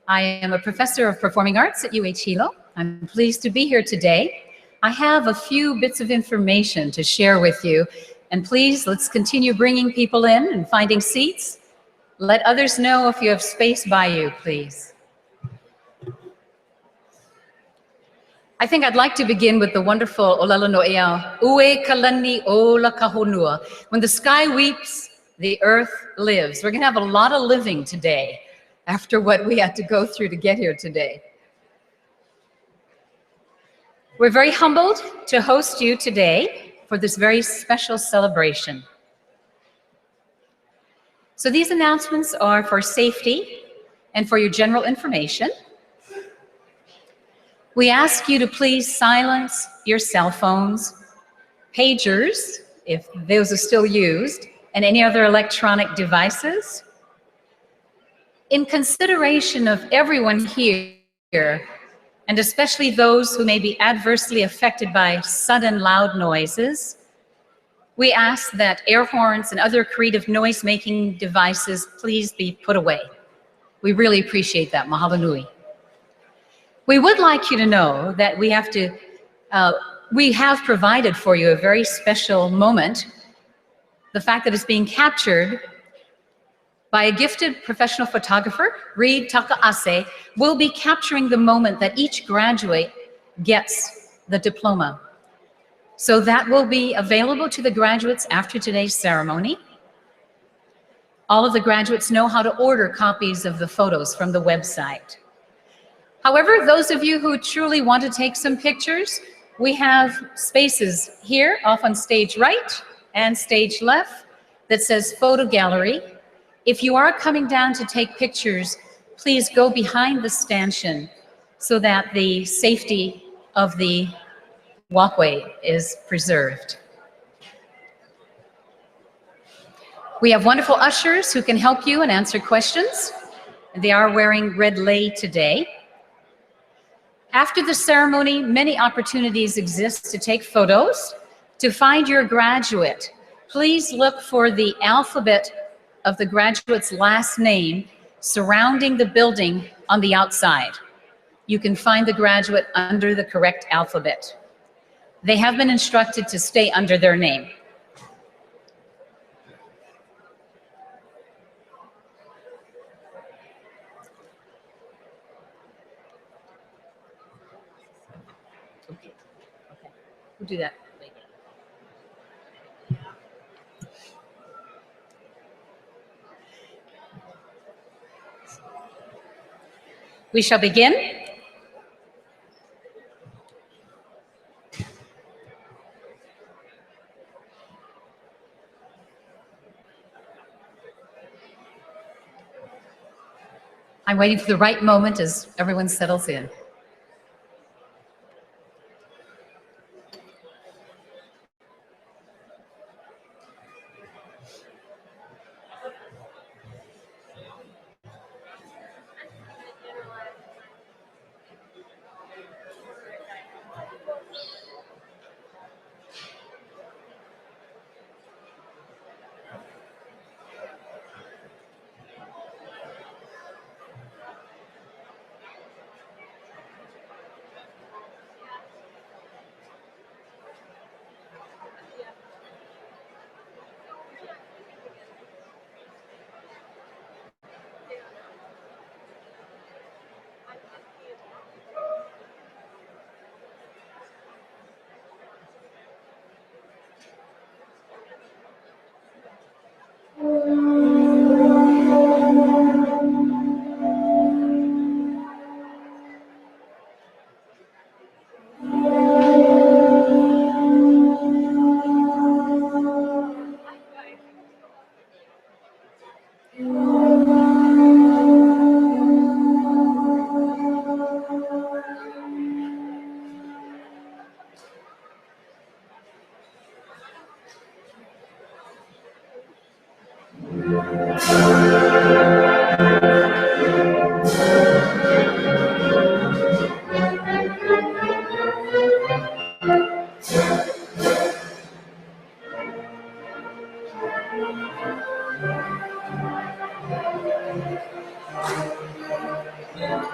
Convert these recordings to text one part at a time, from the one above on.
I am a professor of performing arts at Hilo. I'm pleased to be here today. I have a few bits of information to share with you, and please, let's continue bringing people in and finding seats. Let others know if you have space by you, please. I think I'd like to begin with the wonderful Olelo No'ea, Ue Kalani Ola Kahonua. When the sky weeps, the earth lives. We're going to have a lot of living today after what we had to go through to get here today. We're very humbled to host you today for this very special celebration. So these announcements are for safety and for your general information. We ask you to please silence your cell phones, pagers, if those are still used, and any other electronic devices. In consideration of everyone here, and especially those who may be adversely affected by sudden loud noises, we ask that air horns and other creative noise-making devices please be put away. We really appreciate that. Mahalo nui. We would like you to know that we have provided for you a very special moment. The fact that it's being captured by a gifted professional photographer, Reed Takaase, will be capturing the moment that each graduate gets the diploma. So that will be available to the graduates after today's ceremony. All of the graduates know how to order copies of the photos from the website. However, those of you who truly want to take some pictures, we have spaces here off on stage right and stage left that says photo gallery. If you are coming down to take pictures, please go behind the stanchion so that the safety of the walkway is preserved. We have wonderful ushers who can help you and answer questions. They are wearing red lei today. After the ceremony, many opportunities exist to take photos. To find your graduate, please look for the alphabet of the graduate's last name surrounding the building on the outside. You can find the graduate under the correct alphabet. They have been instructed to stay under their name. Okay. We'll do that later. We shall begin. I'm waiting for the right moment as everyone settles in.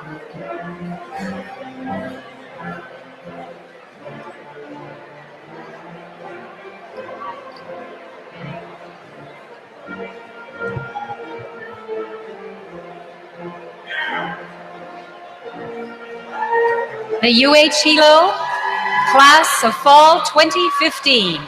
The Hilo class of Fall 2015.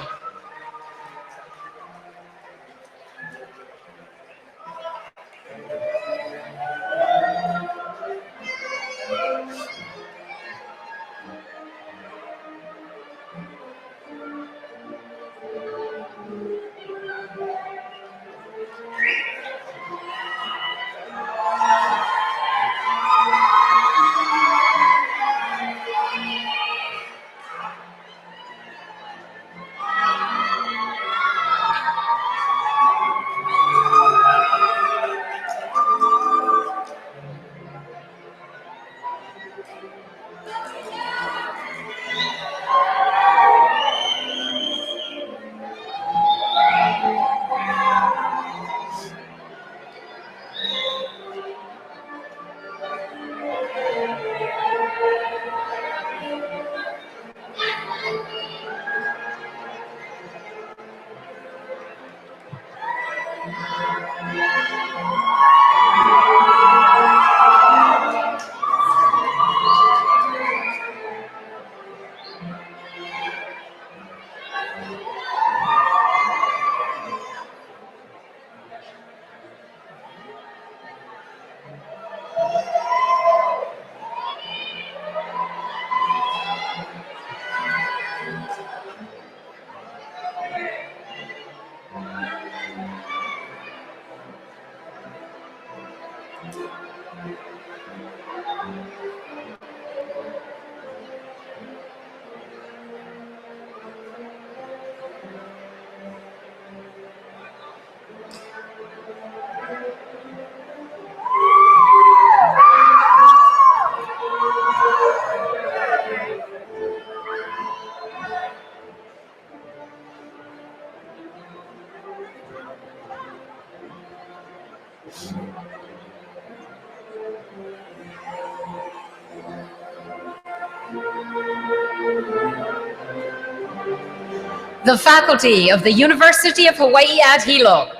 The faculty of the University of Hawaii at Hilo.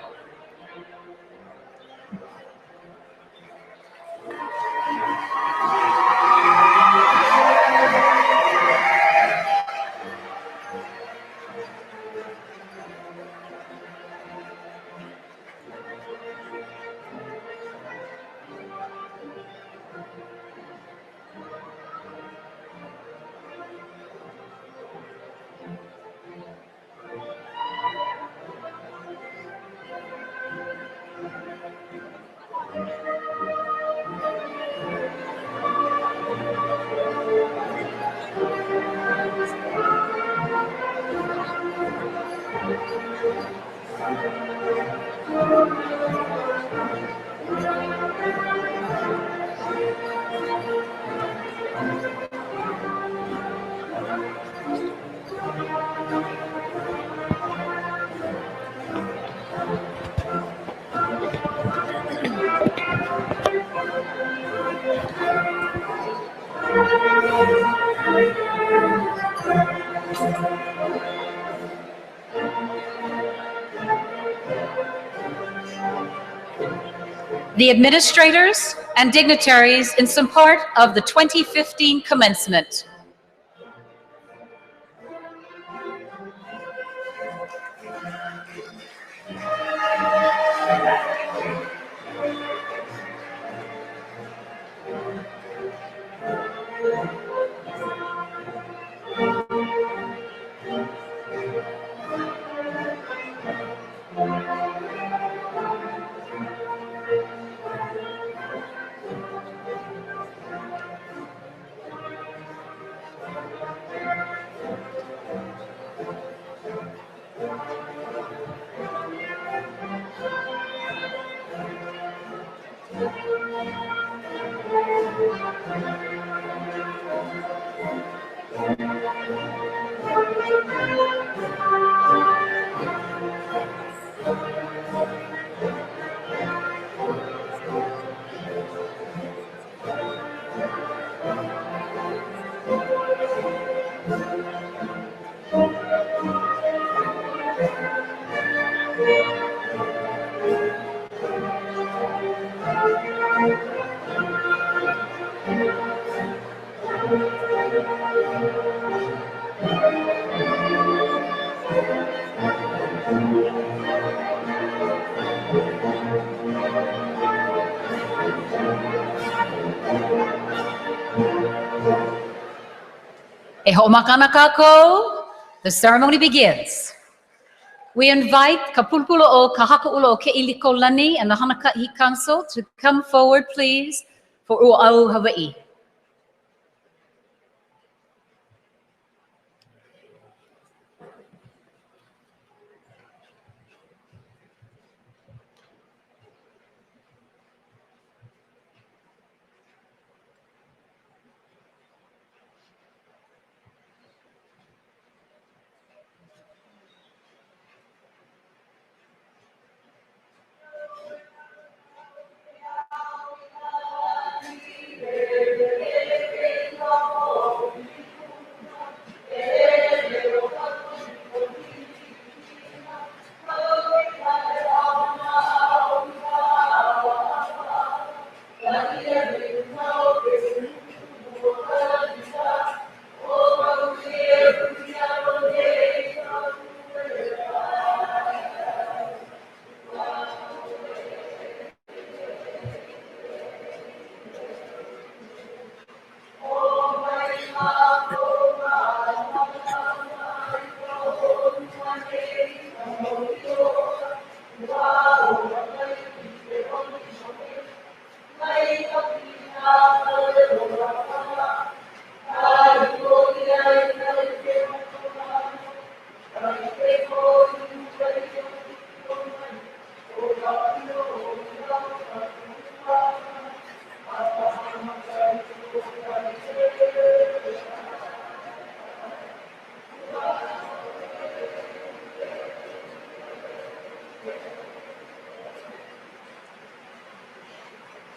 The administrators and dignitaries in support of the 2015 commencement. E ho'omakana kākou, the ceremony begins. We invite ka pulupulu o ka hakaulo o Ke'ilikolani and the Hanaka'i Council to come forward, please, for U'au Hawai'i.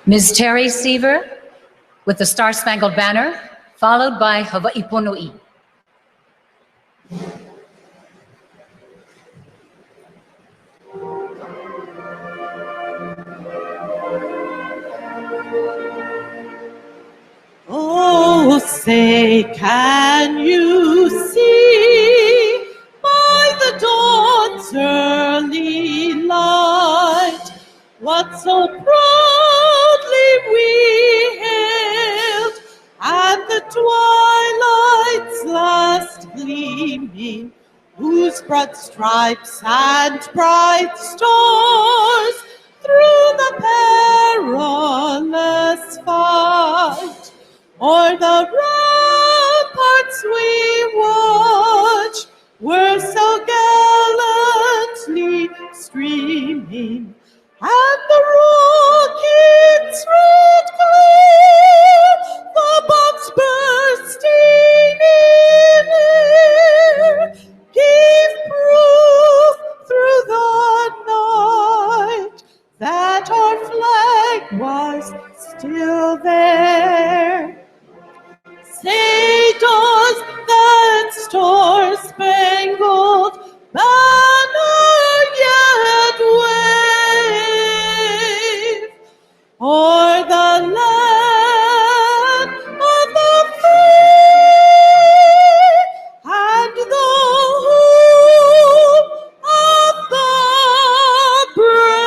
Ms. Terry Seaver with the Star Spangled Banner, followed by Hawaii Pono'i. Oh, say, can you see by the dawn's early light what so proudly we hailed, and the twilight's last gleaming, whose broad stripes and bright stars through the perilous fight o'er the ramparts we watched were so gallantly streaming, and the rocket's red glare, the bombs bursting in air, gave proof through the night that our flag was still there. Say, does that star-spangled banner yet wave o'er the land of the free and the home of the brave?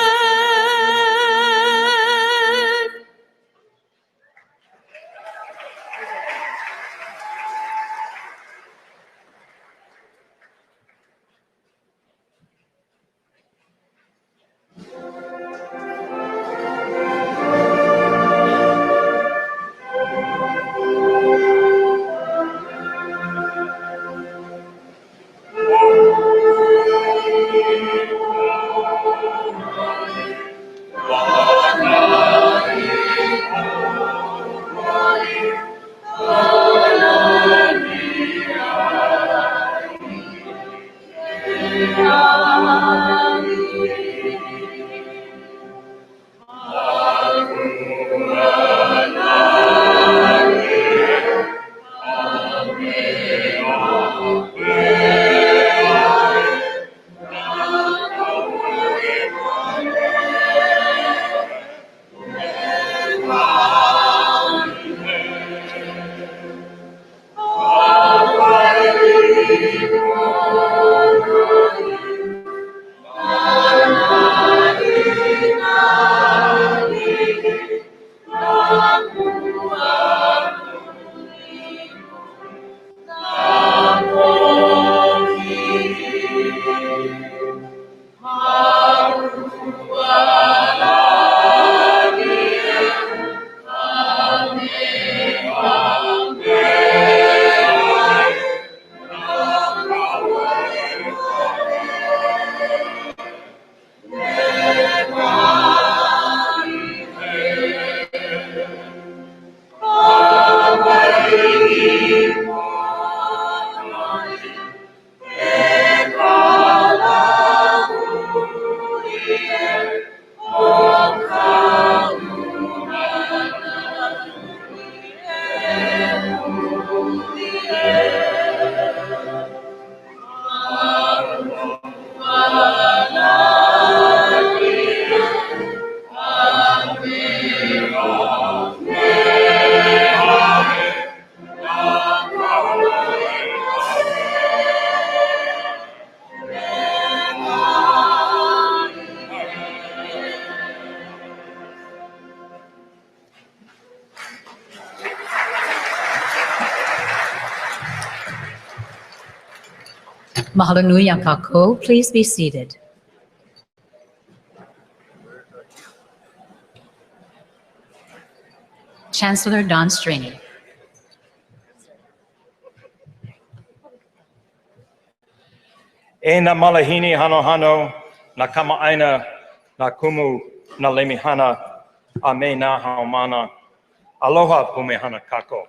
Mahalo nui a kākou. Please be seated. Chancellor Don Straney. E na malahini hano hano, na kamaaina, na kumu, na lemihana, a me na haumana. Aloha pumehana kako.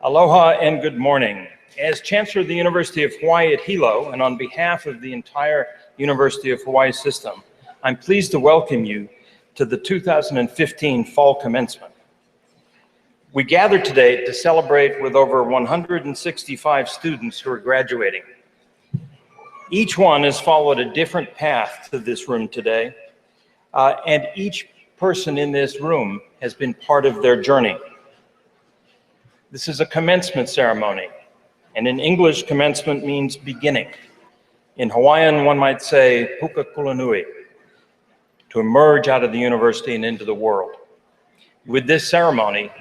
Aloha and good morning. As Chancellor of the University of Hawaii at Hilo, and on behalf of the entire University of Hawaii system, I'm pleased to welcome you to the 2015 Fall Commencement. We gathered today to celebrate with over 165 students who are graduating. Each one has followed a different path to this room today, and each person in this room has been part of their journey. This is a commencement ceremony, and in English, commencement means beginning. In Hawaiian, one might say, puka kulanui, to emerge out of the university and into the world. With this ceremony,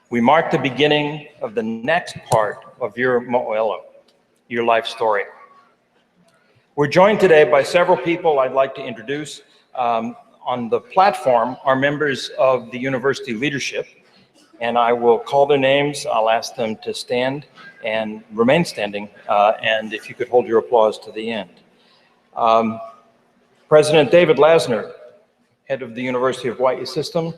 we mark the beginning of the next part of your mo'elo, your life story. We're joined today by several people I'd like to introduce. On the platform are members of the university leadership, and I will call their names. I'll ask them to stand and remain standing, and if you could hold your applause to the end. President David Lasner, head of the University of Hawai'i system,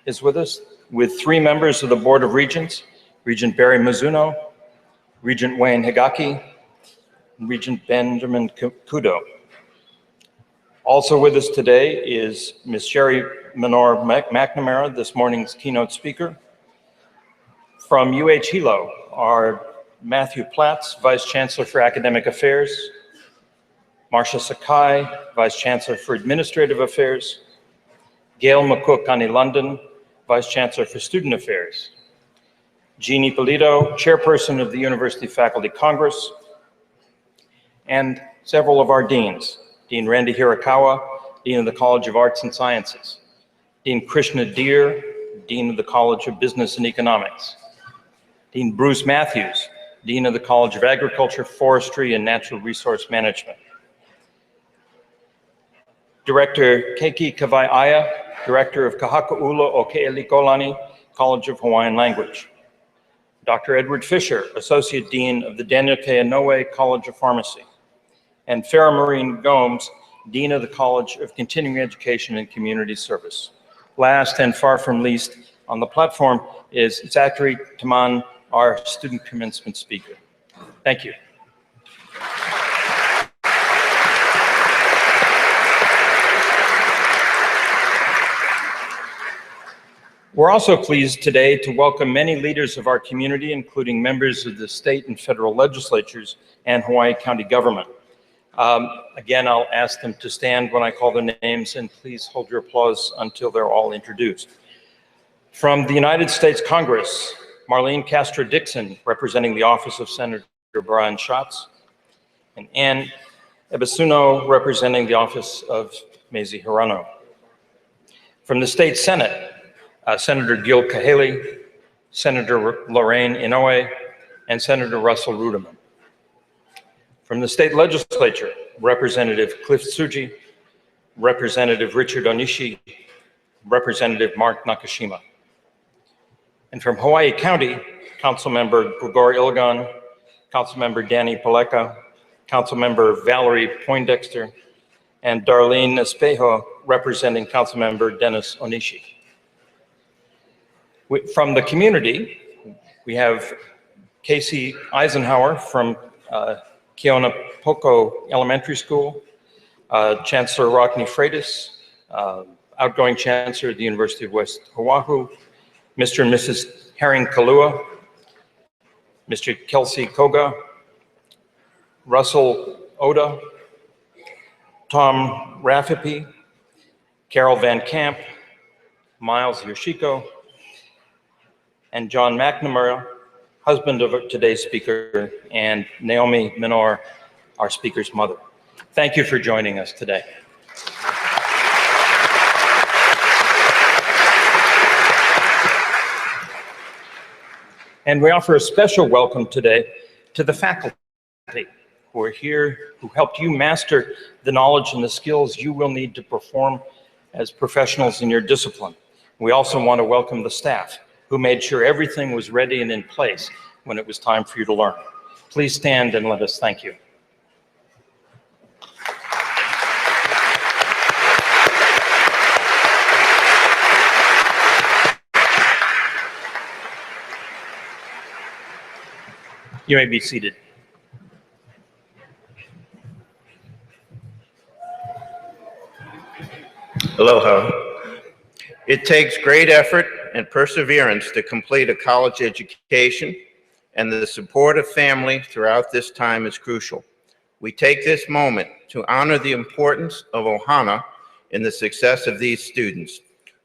is with us, with 3 members of the Board of Regents, Regent Barry Mizuno, Regent Wayne Higaki, and Regent Benjamin Kudo. Also with us today is Ms. Sherry Menor McNamara, this morning's keynote speaker. From UH Hilo are Matthew Platts, Vice Chancellor for Academic Affairs, Marcia Sakai, Vice Chancellor for Administrative Affairs, Gail McCook-Ani London, Vice Chancellor for Student Affairs, Jean Ippolito, Chairperson of the University Faculty Congress, and several of our deans, Dean Randy Hirakawa, Dean of the College of Arts and Sciences, Dean Krishna Deer, Dean of the College of Business and Economics, Dean Bruce Matthews, Dean of the College of Agriculture, Forestry, and Natural Resource Management, Director Keiki Kawai'aia, Director of Kahaka'ula o Ke'elikolani, College of Hawaiian Language, Dr. Edward Fisher, Associate Dean of the Daniel K. Inouye College of Pharmacy, and Farah Marine Gomes, Dean of the College of Continuing Education and Community Service. Last and far from least on the platform is Zachary Taman, our student commencement speaker. Thank you. We're also pleased today to welcome many leaders of our community, including members of the state and federal legislatures and Hawaii County government. Again, I'll ask them to stand when I call their names, and please hold your applause until they're all introduced. From the United States Congress, Marlene Castro-Dixon, representing the office of Senator Brian Schatz, and Ann Ebasuno, representing the office of Mazie Hirano. From the State Senate, Senator Gil Cahaley, Senator Lorraine Inouye, and Senator Russell Ruderman. From the State Legislature, Representative Cliff Tsuji, Representative Richard Onishi, Representative Mark Nakashima. And from Hawaii County, Councilmember Gregor Ilgan, Councilmember Danny Paleka, Councilmember Valerie Poindexter, and Darlene Espejo, representing Councilmember Dennis Onishi. From the community, we have Casey Eisenhower from Keonapoko Elementary School, Chancellor Rockne Freitas, outgoing Chancellor of the University of West Oahu, Mr. and Mrs. Herring Kalua, Mr. Kelsey Koga, Russell Oda, Tom Rafferty, Carol Van Camp, Miles Yoshiko, and John McNamara, husband of today's speaker, and Naomi Minor, our speaker's mother. Thank you for joining us today. And we offer a special welcome today to the faculty who are here, who helped you master the knowledge and the skills you will need to perform as professionals in your discipline. We also want to welcome the staff who made sure everything was ready and in place when it was time for you to learn. Please stand and let us thank you. You may be seated. Aloha. It takes great effort and perseverance to complete a college education, and the support of family throughout this time is crucial. We take this moment to honor the importance of ohana in the success of these students.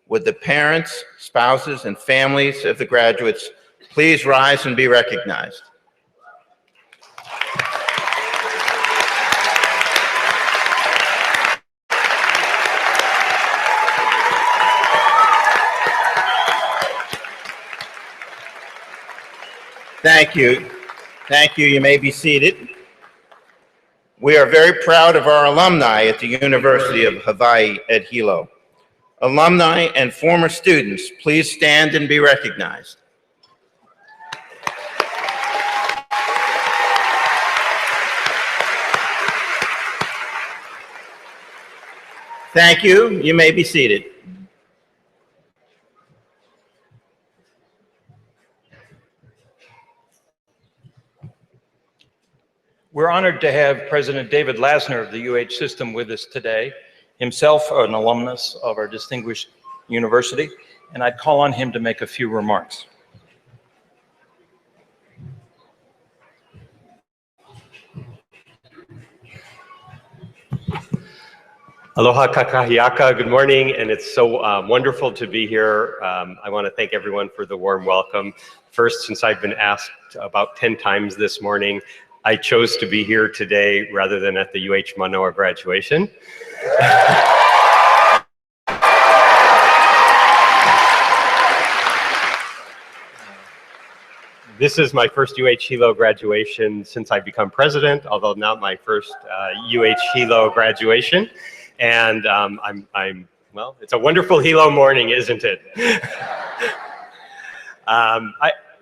Would the parents, spouses, and families of the graduates please rise and be recognized? Thank you. Thank you. You may be seated. We are very proud of our alumni at the University of Hawaii at Hilo. Alumni and former students, please stand and be recognized. Thank you. You may be seated. We're honored to have President David Lasner of the UH system with us today, himself an alumnus of our distinguished university, and I'd call on him to make a few remarks. Aloha kakahiaka, good morning, and it's so wonderful to be here. I want to thank everyone for the warm welcome. First, since I've been asked about 10 times this morning, I chose to be here today rather than at the UH Manoa graduation. This is my first UH Hilo graduation since I've become president, although not my first UH Hilo graduation. And well, it's a wonderful Hilo morning, isn't it?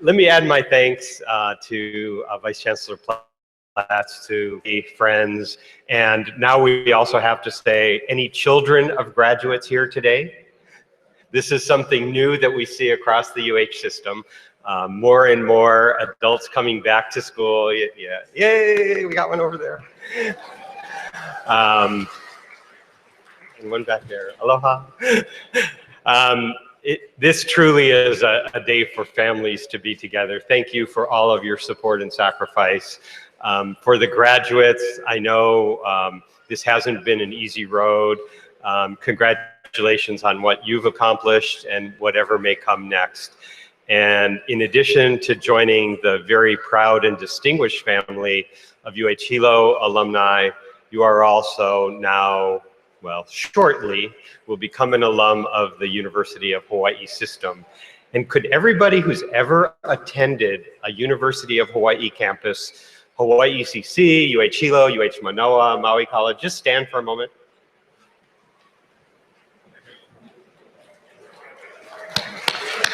Let me add my thanks to Vice Chancellor Platts, to friends, and now we also have to say any children of graduates here today. This is something new that we see across the UH system. More and more adults coming back to school. Yeah. Yay, we got one over there. And one back there. Aloha. This truly is a day for families to be together. Thank you for all of your support and sacrifice. For the graduates, I know this hasn't been an easy road. Congratulations on what you've accomplished and whatever may come next. And in addition to joining the very proud and distinguished family of UH Hilo alumni, you are also now, well, shortly, will become an alum of the University of Hawaii system. And could everybody who's ever attended a University of Hawaii campus, Hawaii ECC, UH Hilo, UH Manoa, Maui College, just stand for a moment?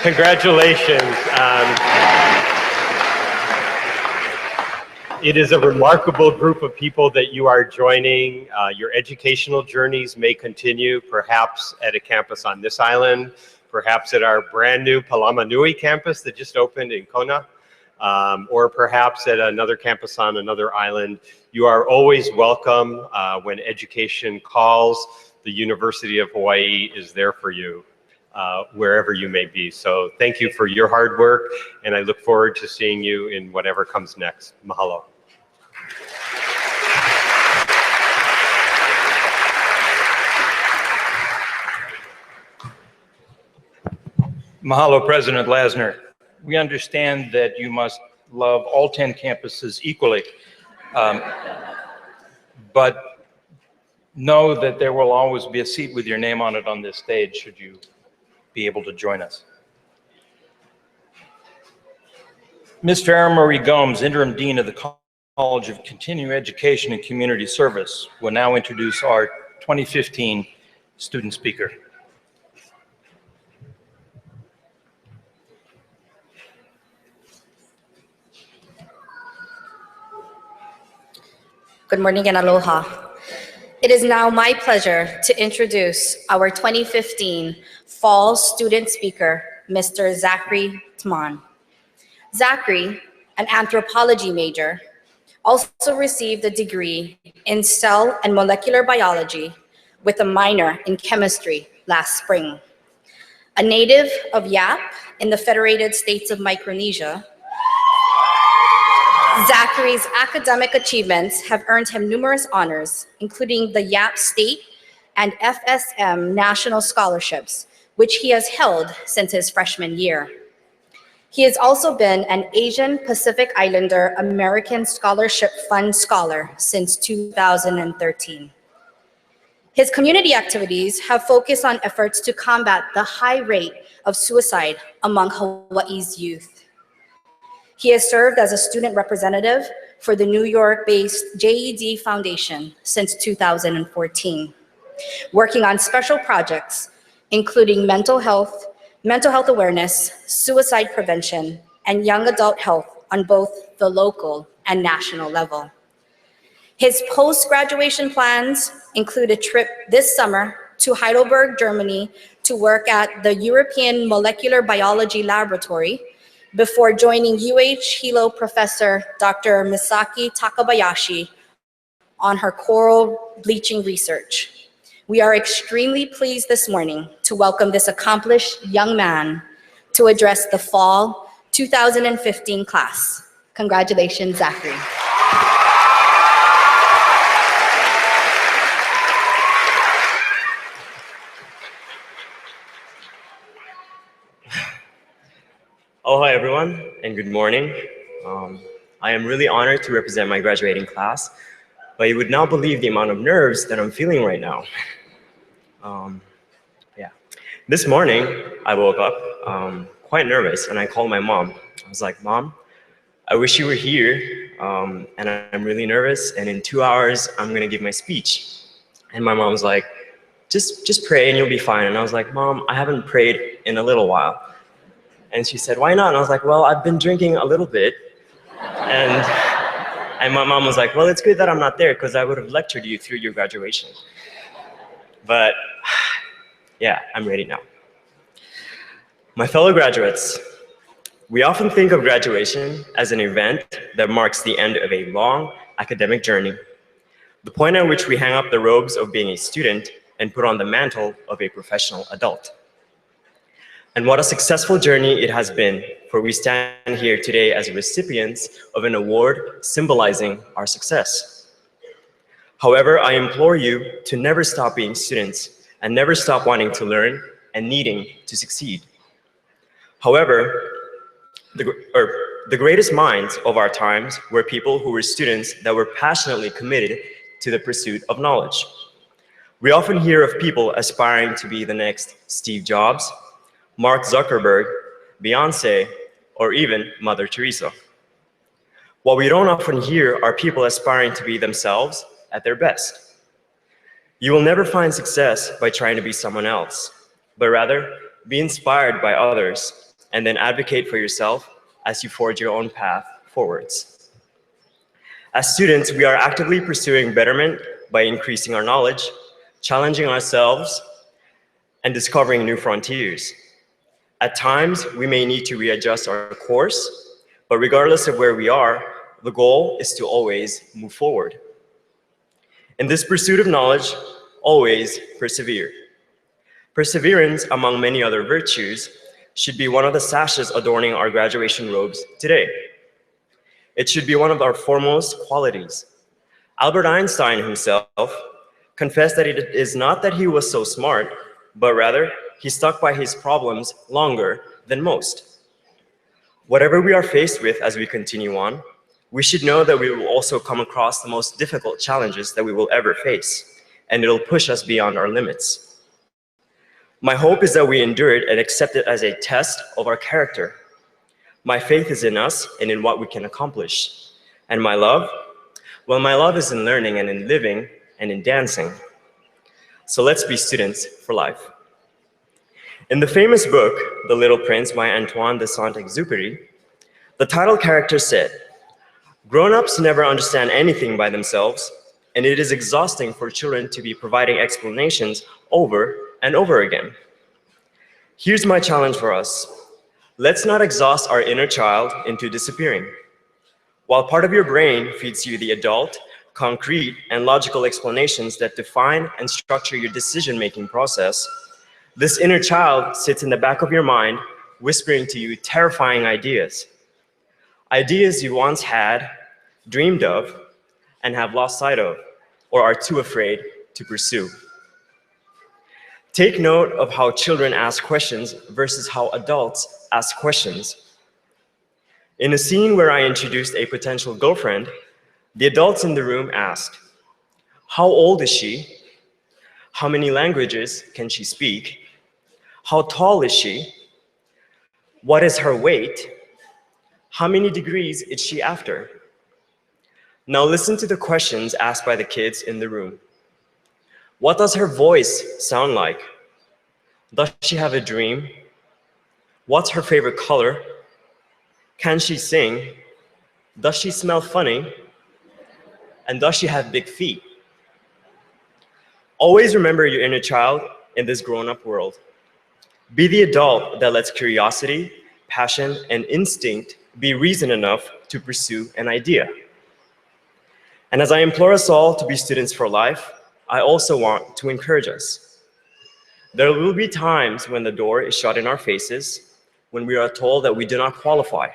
Congratulations. It is a remarkable group of people that you are joining. Your educational journeys may continue, perhaps at a campus on this island, perhaps at our brand new Palama Nui campus that just opened in Kona, or perhaps at another campus on another island. You are always welcome when education calls. The University of Hawaii is there for you, wherever you may be. So thank you for your hard work, and I look forward to seeing you in whatever comes next. Mahalo. Mahalo, President Lasner. We understand that you must love all 10 campuses equally, but know that there will always be a seat with your name on it on this stage should you be able to join us. Ms. Farah Marie Gomes, Interim Dean of the College of Continuing Education and Community Service, will now introduce our 2015 student speaker. Good morning and aloha. It is now my pleasure to introduce our 2015 Fall Student Speaker, Mr. Zachary Tman. Zachary, an anthropology major, also received a degree in cell and molecular biology with a minor in chemistry last spring. A native of Yap in the Federated States of Micronesia, Zachary's academic achievements have earned him numerous honors, including the Yap State and FSM National Scholarships, which he has held since his freshman year. He has also been an Asian Pacific Islander American Scholarship Fund Scholar since 2013. His community activities have focused on efforts to combat the high rate of suicide among Hawaii's youth. He has served as a student representative for the New York-based JED Foundation since 2014, working on special projects including mental health awareness, suicide prevention, and young adult health on both the local and national level. His post-graduation plans include a trip this summer to Heidelberg, Germany to work at the European Molecular Biology Laboratory before joining UH Hilo professor Dr. Misaki Takabayashi on her coral bleaching research. We are extremely pleased this morning to welcome this accomplished young man to address the Fall 2015 class. Congratulations, Zachary. Aloha everyone, and good morning. I am really honored to represent my graduating class, but you would not believe the amount of nerves that I'm feeling right now. This morning, I woke up quite nervous, and I called my mom. I was like, Mom, I wish you were here, and I'm really nervous, and in 2 hours, I'm gonna give my speech. And my mom was like, just pray and you'll be fine. And I was like, Mom, I haven't prayed in a little while. And she said, why not? And I was like, well, I've been drinking a little bit. And my mom was like, well, it's good that I'm not there because I would have lectured you through your graduation. But yeah, I'm ready now. My fellow graduates, we often think of graduation as an event that marks the end of a long academic journey, the point at which we hang up the robes of being a student and put on the mantle of a professional adult. And what a successful journey it has been, for we stand here today as recipients of an award symbolizing our success. However, I implore you to never stop being students and never stop wanting to learn and needing to succeed. However, the greatest minds of our times were people who were students that were passionately committed to the pursuit of knowledge. We often hear of people aspiring to be the next Steve Jobs, Mark Zuckerberg, Beyonce, or even Mother Teresa. What we don't often hear are people aspiring to be themselves at their best. You will never find success by trying to be someone else, but rather be inspired by others and then advocate for yourself as you forge your own path forwards. As students, we are actively pursuing betterment by increasing our knowledge, challenging ourselves, and discovering new frontiers. At times, we may need to readjust our course, but regardless of where we are, the goal is to always move forward. In this pursuit of knowledge, always persevere. Perseverance, among many other virtues, should be one of the sashes adorning our graduation robes today. It should be one of our foremost qualities. Albert Einstein himself confessed that it is not that he was so smart, but rather he stuck by his problems longer than most. Whatever we are faced with as we continue on, we should know that we will also come across the most difficult challenges that we will ever face, and it'll push us beyond our limits. My hope is that we endure it and accept it as a test of our character. My faith is in us and in what we can accomplish. And my love? Well, my love is in learning and in living and in dancing. So let's be students for life. In the famous book, The Little Prince by Antoine de Saint-Exupéry, the title character said, "Grown-ups never understand anything by themselves, and it is exhausting for children to be providing explanations over and over again." Here's my challenge for us. Let's not exhaust our inner child into disappearing. While part of your brain feeds you the adult, concrete, and logical explanations that define and structure your decision-making process, this inner child sits in the back of your mind, whispering to you terrifying ideas. Ideas you once had, dreamed of, and have lost sight of, or are too afraid to pursue. Take note of how children ask questions versus how adults ask questions. In a scene where I introduced a potential girlfriend, the adults in the room asked, "How old is she? How many languages can she speak? How tall is she? What is her weight? How many degrees is she after?" Now listen to the questions asked by the kids in the room. What does her voice sound like? Does she have a dream? What's her favorite color? Can she sing? Does she smell funny? And does she have big feet? Always remember your inner child in this grown-up world. Be the adult that lets curiosity, passion, and instinct be reason enough to pursue an idea. And as I implore us all to be students for life, I also want to encourage us. There will be times when the door is shut in our faces, when we are told that we do not qualify.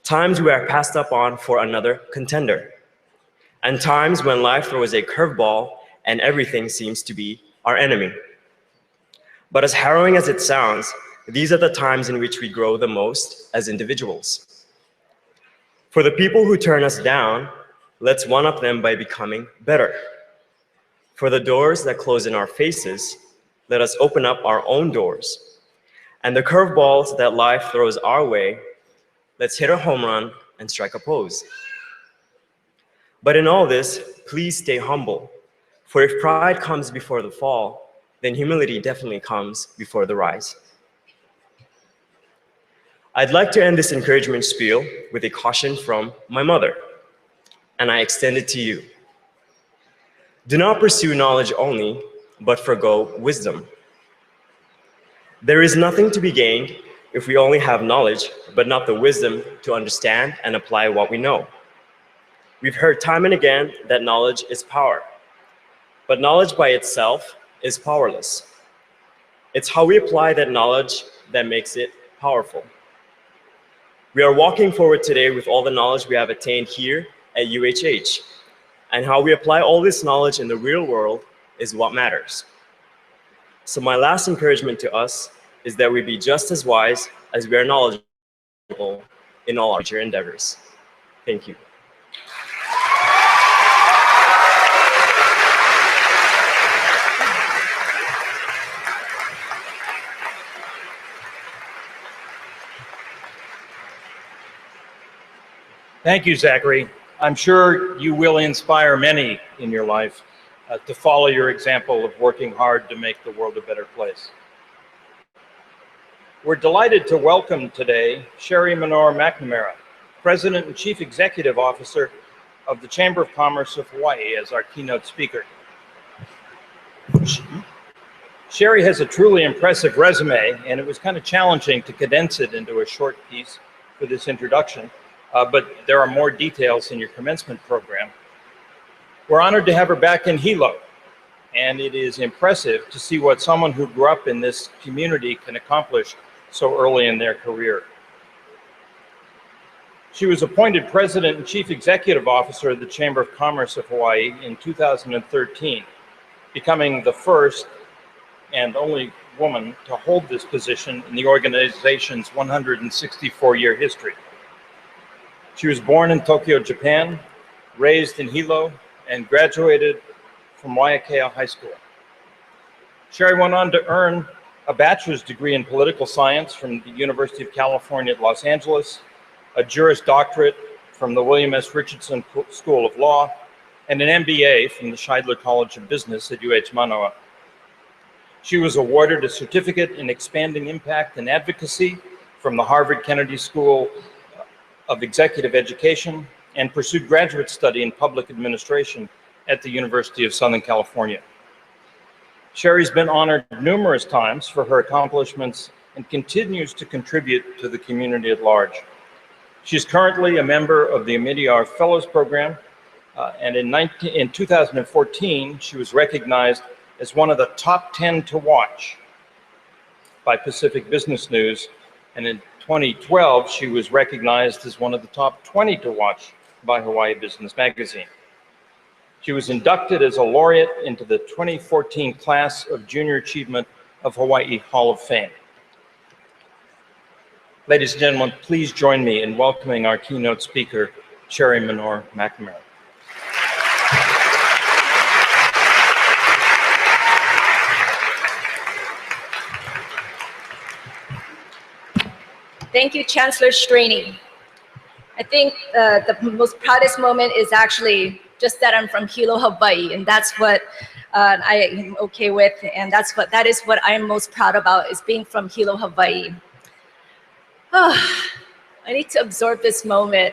Times we are passed up on for another contender. And times when life throws a curveball and everything seems to be our enemy. But as harrowing as it sounds, these are the times in which we grow the most as individuals. For the people who turn us down, let's one-up them by becoming better. For the doors that close in our faces, let us open up our own doors. And the curveballs that life throws our way, let's hit a home run and strike a pose. But in all this, please stay humble. For if pride comes before the fall, then humility definitely comes before the rise. I'd like to end this encouragement spiel with a caution from my mother, and I extend it to you. Do not pursue knowledge only, but forgo wisdom. There is nothing to be gained if we only have knowledge, but not the wisdom to understand and apply what we know. We've heard time and again that knowledge is power, but knowledge by itself is powerless. It's how we apply that knowledge that makes it powerful. We are walking forward today with all the knowledge we have attained here at UHH, and how we apply all this knowledge in the real world is what matters. So my last encouragement to us is that we be just as wise as we are knowledgeable in all our future endeavors. Thank you. Thank you, Zachary. I'm sure you will inspire many in your life to follow your example of working hard to make the world a better place. We're delighted to welcome today Sherry Menor McNamara, President and Chief Executive Officer of the Chamber of Commerce of Hawaii, as our keynote speaker. Sherry has a truly impressive resume, and it was kind of challenging to condense it into a short piece for this introduction, but there are more details in your commencement program. We're honored to have her back in Hilo, and it is impressive to see what someone who grew up in this community can accomplish so early in their career. She was appointed President and Chief Executive Officer of the Chamber of Commerce of Hawaii in 2013, becoming the first and only woman to hold this position in the organization's 164-year history. She was born in Tokyo, Japan, raised in Hilo, and graduated from Waiakea High School. Sherry went on to earn a bachelor's degree in political science from the University of California at Los Angeles, a Juris Doctorate from the William S. Richardson School of Law, and an MBA from the Scheidler College of Business at UH Manoa. She was awarded a certificate in expanding impact and advocacy from the Harvard Kennedy School of Executive Education and pursued graduate study in public administration at the University of Southern California. Sherry's been honored numerous times for her accomplishments and continues to contribute to the community at large. She's currently a member of the Omidyar Fellows Program, and in 2014, she was recognized as one of the top 10 to watch by Pacific Business News, and in 2012, she was recognized as one of the top 20 to watch by Hawaii Business Magazine. She was inducted as a laureate into the 2014 class of Junior Achievement of Hawaii Hall of Fame. Ladies and gentlemen, please join me in welcoming our keynote speaker, Sherry Menor McNamara. Thank you, Chancellor Straney. I think the most proudest moment is actually just that I'm from Hilo, Hawaii, and that's what I am okay with, and that is what I'm most proud about, is being from Hilo, Hawaii. Oh, I need to absorb this moment.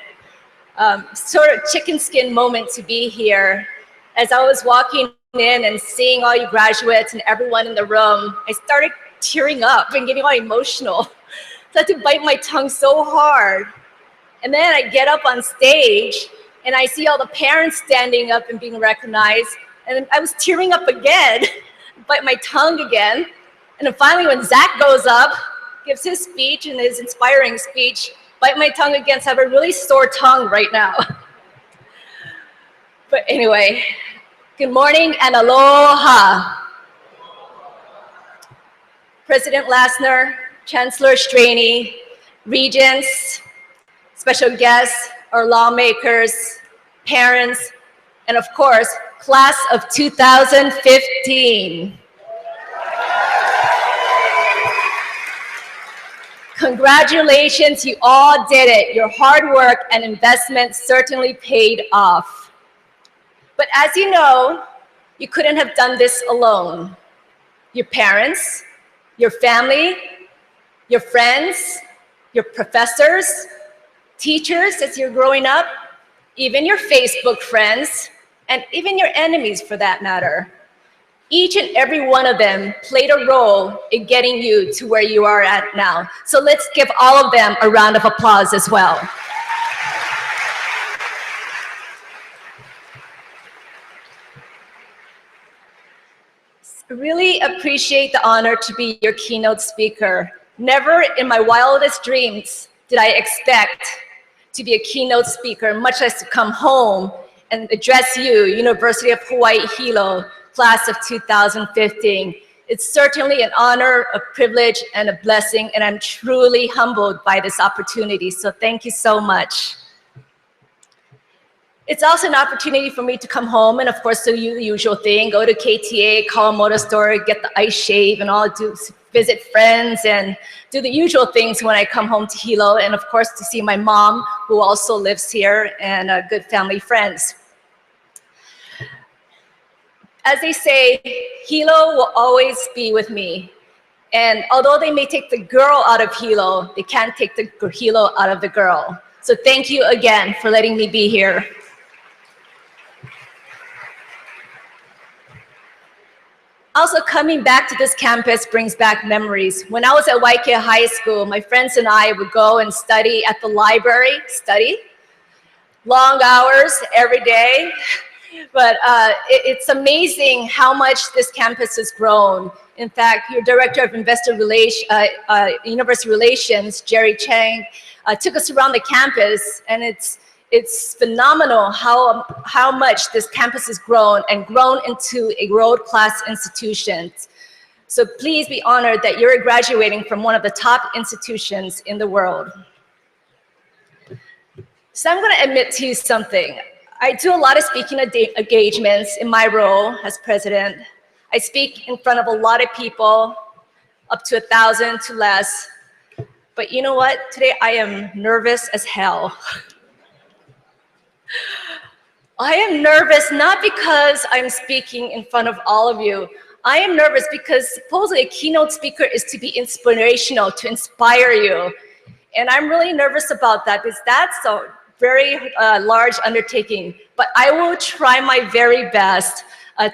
Sort of chicken skin moment to be here. As I was walking in and seeing all you graduates and everyone in the room, I started tearing up and getting all emotional. So I had to bite my tongue so hard. And then I get up on stage and I see all the parents standing up and being recognized. And I was tearing up again, bite my tongue again. And then finally when Zach goes up, gives his speech and his inspiring speech, bite my tongue again, so I have a really sore tongue right now. But anyway, good morning and aloha. President Lassner, Chancellor Straney, regents, special guests, our lawmakers, parents, and of course, class of 2015. Congratulations, you all did it. Your hard work and investment certainly paid off. But as you know, you couldn't have done this alone. Your parents, your family, your friends, your professors, teachers as you're growing up, even your Facebook friends, and even your enemies for that matter. Each and every one of them played a role in getting you to where you are at now. So let's give all of them a round of applause as well. I really appreciate the honor to be your keynote speaker. Never in my wildest dreams did I expect to be a keynote speaker, much less to come home and address you, University of Hawaii Hilo, class of 2015. It's certainly an honor, a privilege, and a blessing, and I'm truly humbled by this opportunity, so thank you so much. It's also an opportunity for me to come home and, of course, do the usual thing, go to KTA, Kawamoto store, get the ice shave, and all, do visit friends and do the usual things when I come home to Hilo, and of course to see my mom, who also lives here, and good family friends. As they say, Hilo will always be with me. And although they may take the girl out of Hilo, they can't take the Hilo out of the girl. So thank you again for letting me be here. Also, coming back to this campus brings back memories. When I was at Hawai'i High School, my friends and I would go and study at the library, long hours every day. But it's amazing how much this campus has grown. In fact, your Director of University Relations, Jerry Chang, took us around the campus, and it's phenomenal how much this campus has grown and grown into a world-class institution. So please be honored that you're graduating from one of the top institutions in the world. So I'm going to admit to you something. I do a lot of speaking engagements in my role as president. I speak in front of a lot of people, up to 1,000 to less. But you know what? Today I am nervous as hell. I am nervous not because I'm speaking in front of all of you. I am nervous because supposedly a keynote speaker is to be inspirational, to inspire you. And I'm really nervous about that because that's a very large undertaking. But I will try my very best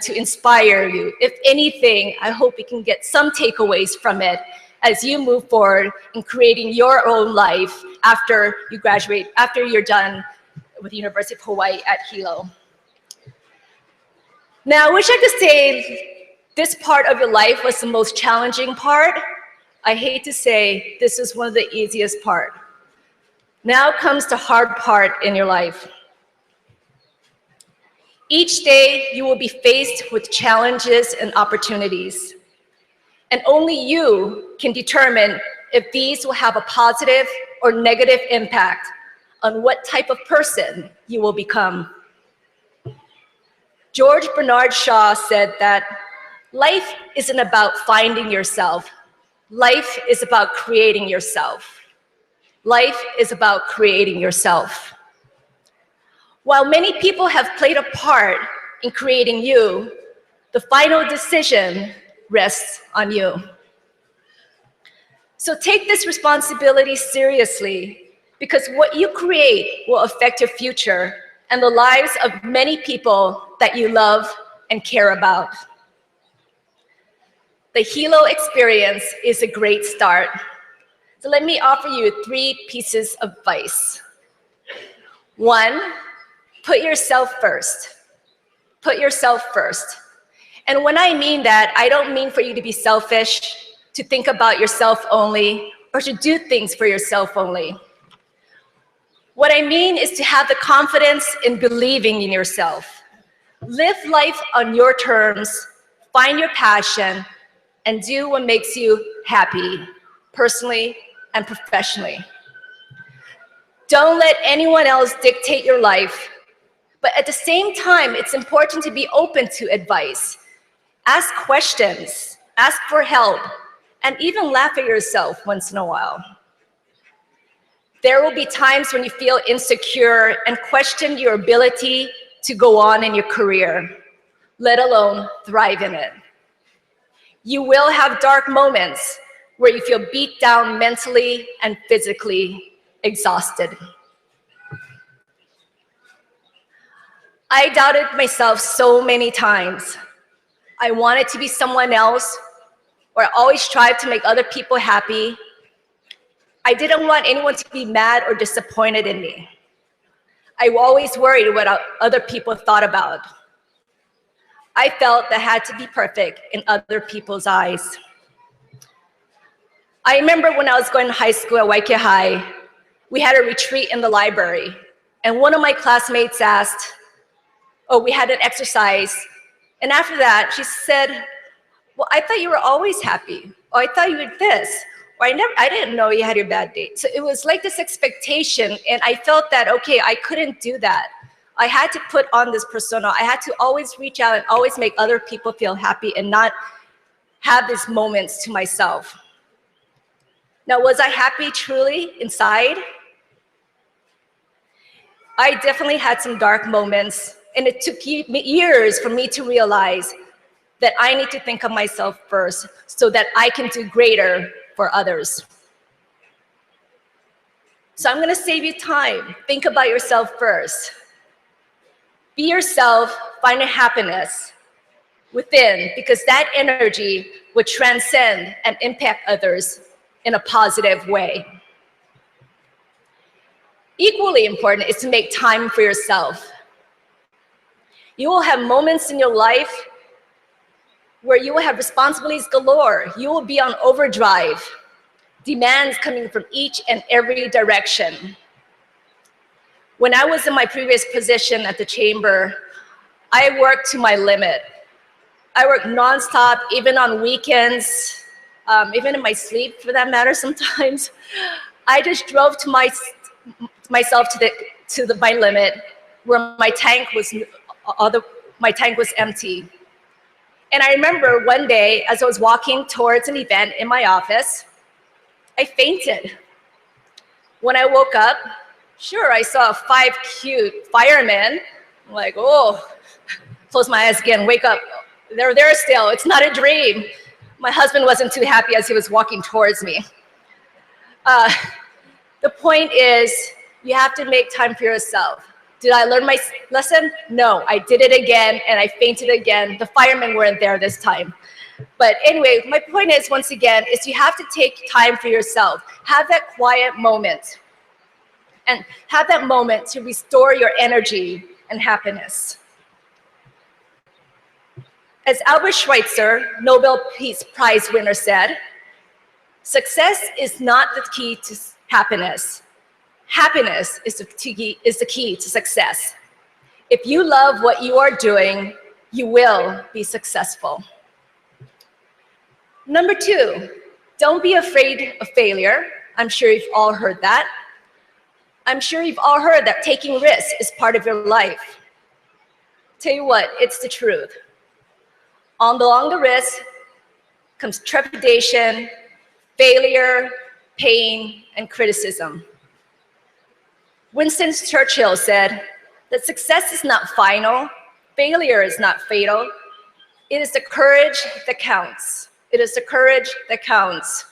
to inspire you. If anything, I hope you can get some takeaways from it as you move forward in creating your own life after you graduate, after you're done with the University of Hawaii at Hilo. Now, I wish I could say this part of your life was the most challenging part. I hate to say this is one of the easiest part. Now comes the hard part in your life. Each day, you will be faced with challenges and opportunities. And only you can determine if these will have a positive or negative impact on what type of person you will become. George Bernard Shaw said that life isn't about finding yourself. Life is about creating yourself. Life is about creating yourself. While many people have played a part in creating you, the final decision rests on you. So take this responsibility seriously, because what you create will affect your future and the lives of many people that you love and care about. The Hilo experience is a great start. So let me offer you 3 pieces of advice. 1, put yourself first. Put yourself first. And when I mean that, I don't mean for you to be selfish, to think about yourself only, or to do things for yourself only. What I mean is to have the confidence in believing in yourself. Live life on your terms, find your passion, and do what makes you happy, personally and professionally. Don't let anyone else dictate your life, but at the same time, it's important to be open to advice. Ask questions, ask for help, and even laugh at yourself once in a while. There will be times when you feel insecure and question your ability to go on in your career, let alone thrive in it. You will have dark moments where you feel beat down mentally and physically exhausted. I doubted myself so many times. I wanted to be someone else, or I always tried to make other people happy. I didn't want anyone to be mad or disappointed in me. I always worried what other people thought about. I felt that I had to be perfect in other people's eyes. I remember when I was going to high school at Hawai'i High, we had a retreat in the library, and one of my classmates asked, oh, we had an exercise, and after that, she said, well, I thought you were always happy, or I thought you did this, or I didn't know you had your bad day. So it was like this expectation, and I felt that, okay, I couldn't do that. I had to put on this persona. I had to always reach out and always make other people feel happy and not have these moments to myself. Now, was I happy truly inside? I definitely had some dark moments, and it took years for me to realize that I need to think of myself first so that I can do greater for others. So I'm gonna save you time. Think about yourself first. Be yourself, find a happiness within, because that energy would transcend and impact others in a positive way. Equally important is to make time for yourself. You will have moments in your life where you will have responsibilities galore. You will be on overdrive, demands coming from each and every direction. When I was in my previous position at the chamber, I worked to my limit. I worked nonstop, even on weekends, even in my sleep for that matter sometimes. I just drove to myself to my limit, where my tank was empty. And I remember one day, as I was walking towards an event in my office, I fainted. When I woke up, sure, I saw 5 cute firemen. I'm like, oh, close my eyes again, wake up. They're there still, it's not a dream. My husband wasn't too happy as he was walking towards me. The point is, you have to make time for yourself. Did I learn my lesson? No, I did it again and I fainted again. The firemen weren't there this time. But anyway, my point is, once again, is you have to take time for yourself. Have that quiet moment. And have that moment to restore your energy and happiness. As Albert Schweitzer, Nobel Peace Prize winner, said, success is not the key to happiness. Happiness is the key to success. If you love what you are doing, you will be successful. Number 2, don't be afraid of failure. I'm sure you've all heard that. I'm sure you've all heard that taking risks is part of your life. Tell you what, it's the truth. Along the risk comes trepidation, failure, pain, and criticism. Winston Churchill said that success is not final, failure is not fatal. It is the courage that counts. It is the courage that counts.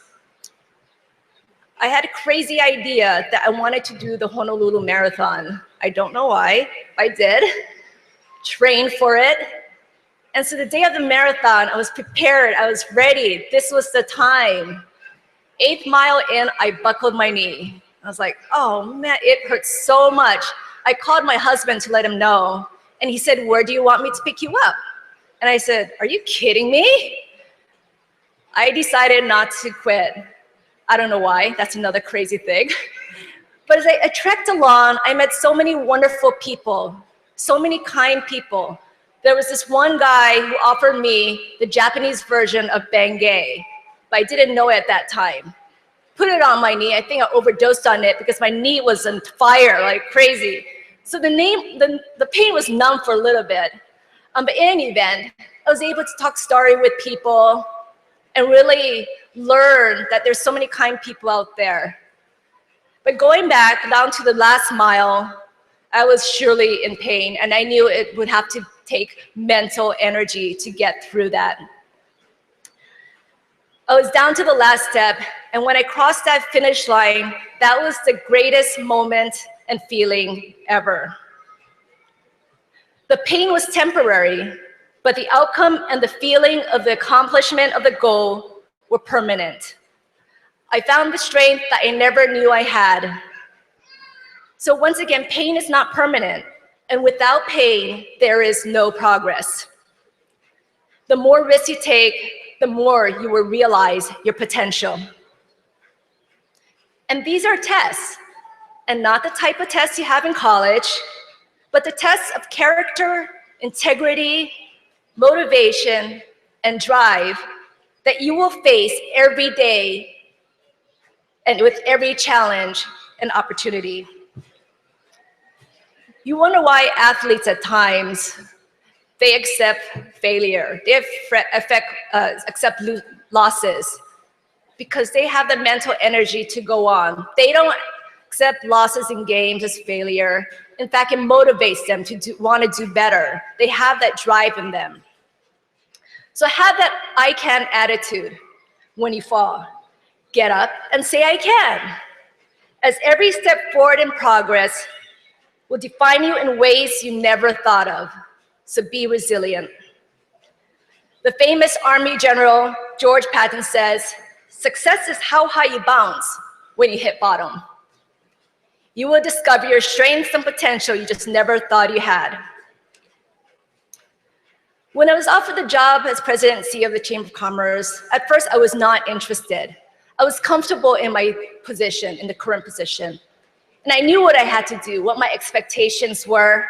I had a crazy idea that I wanted to do the Honolulu Marathon. I don't know why, I did. Trained for it. And so the day of the marathon, I was prepared, I was ready. This was the time. 8th mile in, I buckled my knee. I was like, oh man, it hurts so much. I called my husband to let him know. And he said, where do you want me to pick you up? And I said, are you kidding me? I decided not to quit. I don't know why, that's another crazy thing. But as I trekked along, I met so many wonderful people, so many kind people. There was this one guy who offered me the Japanese version of Bengay, but I didn't know it at that time. Put it on my knee. I think I overdosed on it because my knee was on fire like crazy. So the pain was numb for a little bit. But in any event, I was able to talk story with people and really learn that there's so many kind people out there. But going back down to the last mile, I was surely in pain, and I knew it would have to take mental energy to get through that. I was down to the last step, and when I crossed that finish line, that was the greatest moment and feeling ever. The pain was temporary, but the outcome and the feeling of the accomplishment of the goal were permanent. I found the strength that I never knew I had. So once again, pain is not permanent, and without pain, there is no progress. The more risks you take, the more you will realize your potential. And these are tests, and not the type of tests you have in college, but the tests of character, integrity, motivation, and drive that you will face every day and with every challenge and opportunity. You wonder why athletes at times They accept failure. They accept losses because they have the mental energy to go on. They don't accept losses in games as failure. In fact, it motivates them to want to do better. They have that drive in them. So have that I can attitude when you fall. Get up and say I can. As every step forward in progress will define you in ways you never thought of. So be resilient. The famous Army General George Patton says, success is how high you bounce when you hit bottom. You will discover your strengths and potential you just never thought you had. When I was offered the job as president and CEO of the Chamber of Commerce, at first I was not interested. I was comfortable in my position, in the current position. And I knew what I had to do, what my expectations were,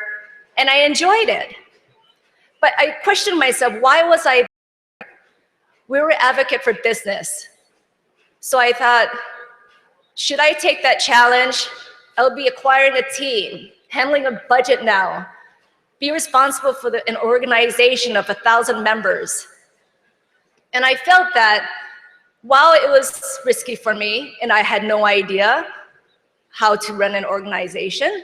and I enjoyed it. But I questioned myself, why was I? We were advocate for business. So I thought, should I take that challenge? I'll be acquiring a team, handling a budget now, be responsible for an organization of 1,000 members. And I felt that while it was risky for me and I had no idea how to run an organization,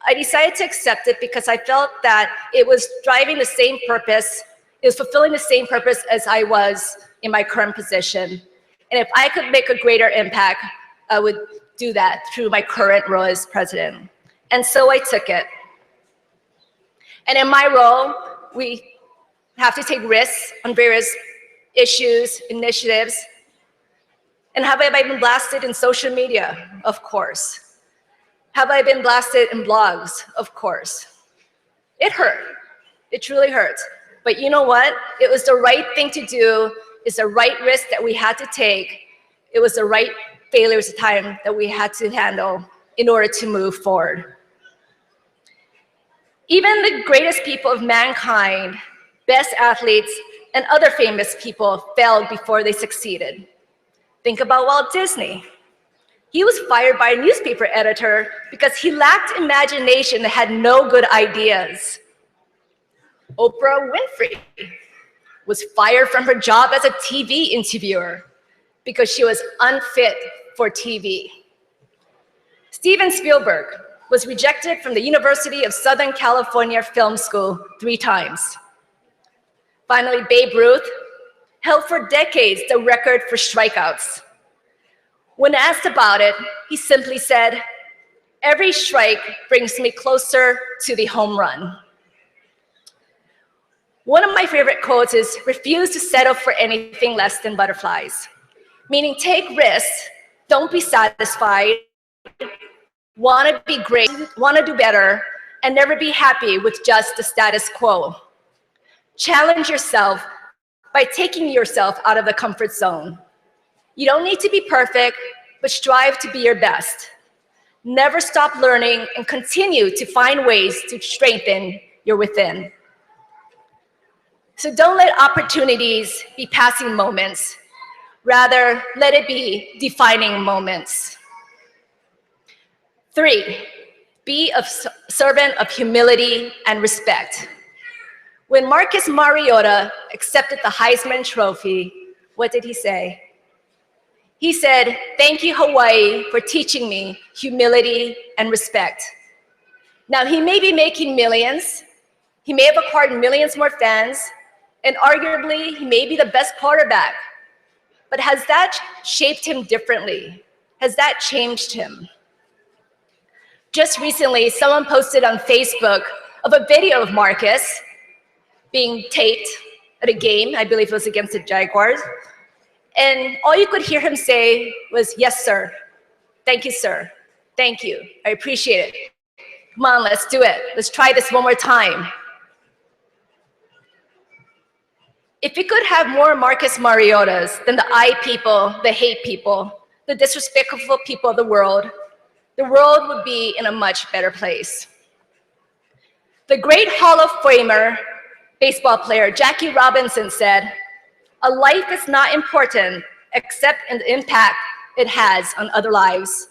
I decided to accept it because I felt that it was driving the same purpose, it was fulfilling the same purpose as I was in my current position. And if I could make a greater impact, I would do that through my current role as president. And so I took it. And in my role, we have to take risks on various issues, initiatives. And have I been blasted in social media? Of course. Have I been blasted in blogs? Of course. It hurt. It truly hurt. But you know what? It was the right thing to do. It's the right risk that we had to take. It was the right failures of time that we had to handle in order to move forward. Even the greatest people of mankind, best athletes, and other famous people failed before they succeeded. Think about Walt Disney. He was fired by a newspaper editor because he lacked imagination and had no good ideas. Oprah Winfrey was fired from her job as a TV interviewer because she was unfit for TV. Steven Spielberg was rejected from the University of Southern California Film School 3 times. Finally, Babe Ruth held for decades the record for strikeouts. When asked about it, he simply said, "Every strike brings me closer to the home run." One of my favorite quotes is, "Refuse to settle for anything less than butterflies," meaning take risks, don't be satisfied, want to be great, want to do better, and never be happy with just the status quo. Challenge yourself by taking yourself out of the comfort zone. You don't need to be perfect, but strive to be your best. Never stop learning and continue to find ways to strengthen your within. So don't let opportunities be passing moments. Rather, let it be defining moments. 3, be a servant of humility and respect. When Marcus Mariota accepted the Heisman Trophy, what did he say? He said, "Thank you, Hawaii, for teaching me humility and respect." Now, he may be making millions, he may have acquired millions more fans, and arguably, he may be the best quarterback. But has that shaped him differently? Has that changed him? Just recently, someone posted on Facebook of a video of Marcus being taped at a game, I believe it was against the Jaguars. And all you could hear him say was, "Yes, sir. Thank you, sir. Thank you. I appreciate it. Come on, let's do it. Let's try this one more time." If we could have more Marcus Mariotas than the I people, the hate people, the disrespectful people of the world would be in a much better place. The great Hall of Famer baseball player Jackie Robinson said, "A life is not important except in the impact it has on other lives."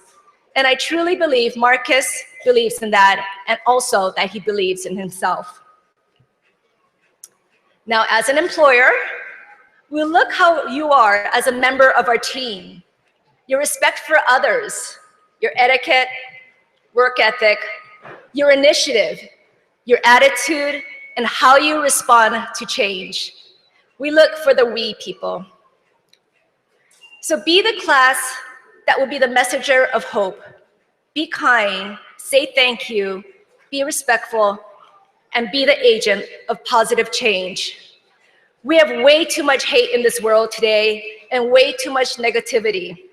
And I truly believe Marcus believes in that, and also that he believes in himself. Now, as an employer, we look how you are as a member of our team. Your respect for others, your etiquette, work ethic, your initiative, your attitude, and how you respond to change. We look for the we people. So be the class that will be the messenger of hope. Be kind, say thank you, be respectful, and be the agent of positive change. We have way too much hate in this world today and way too much negativity.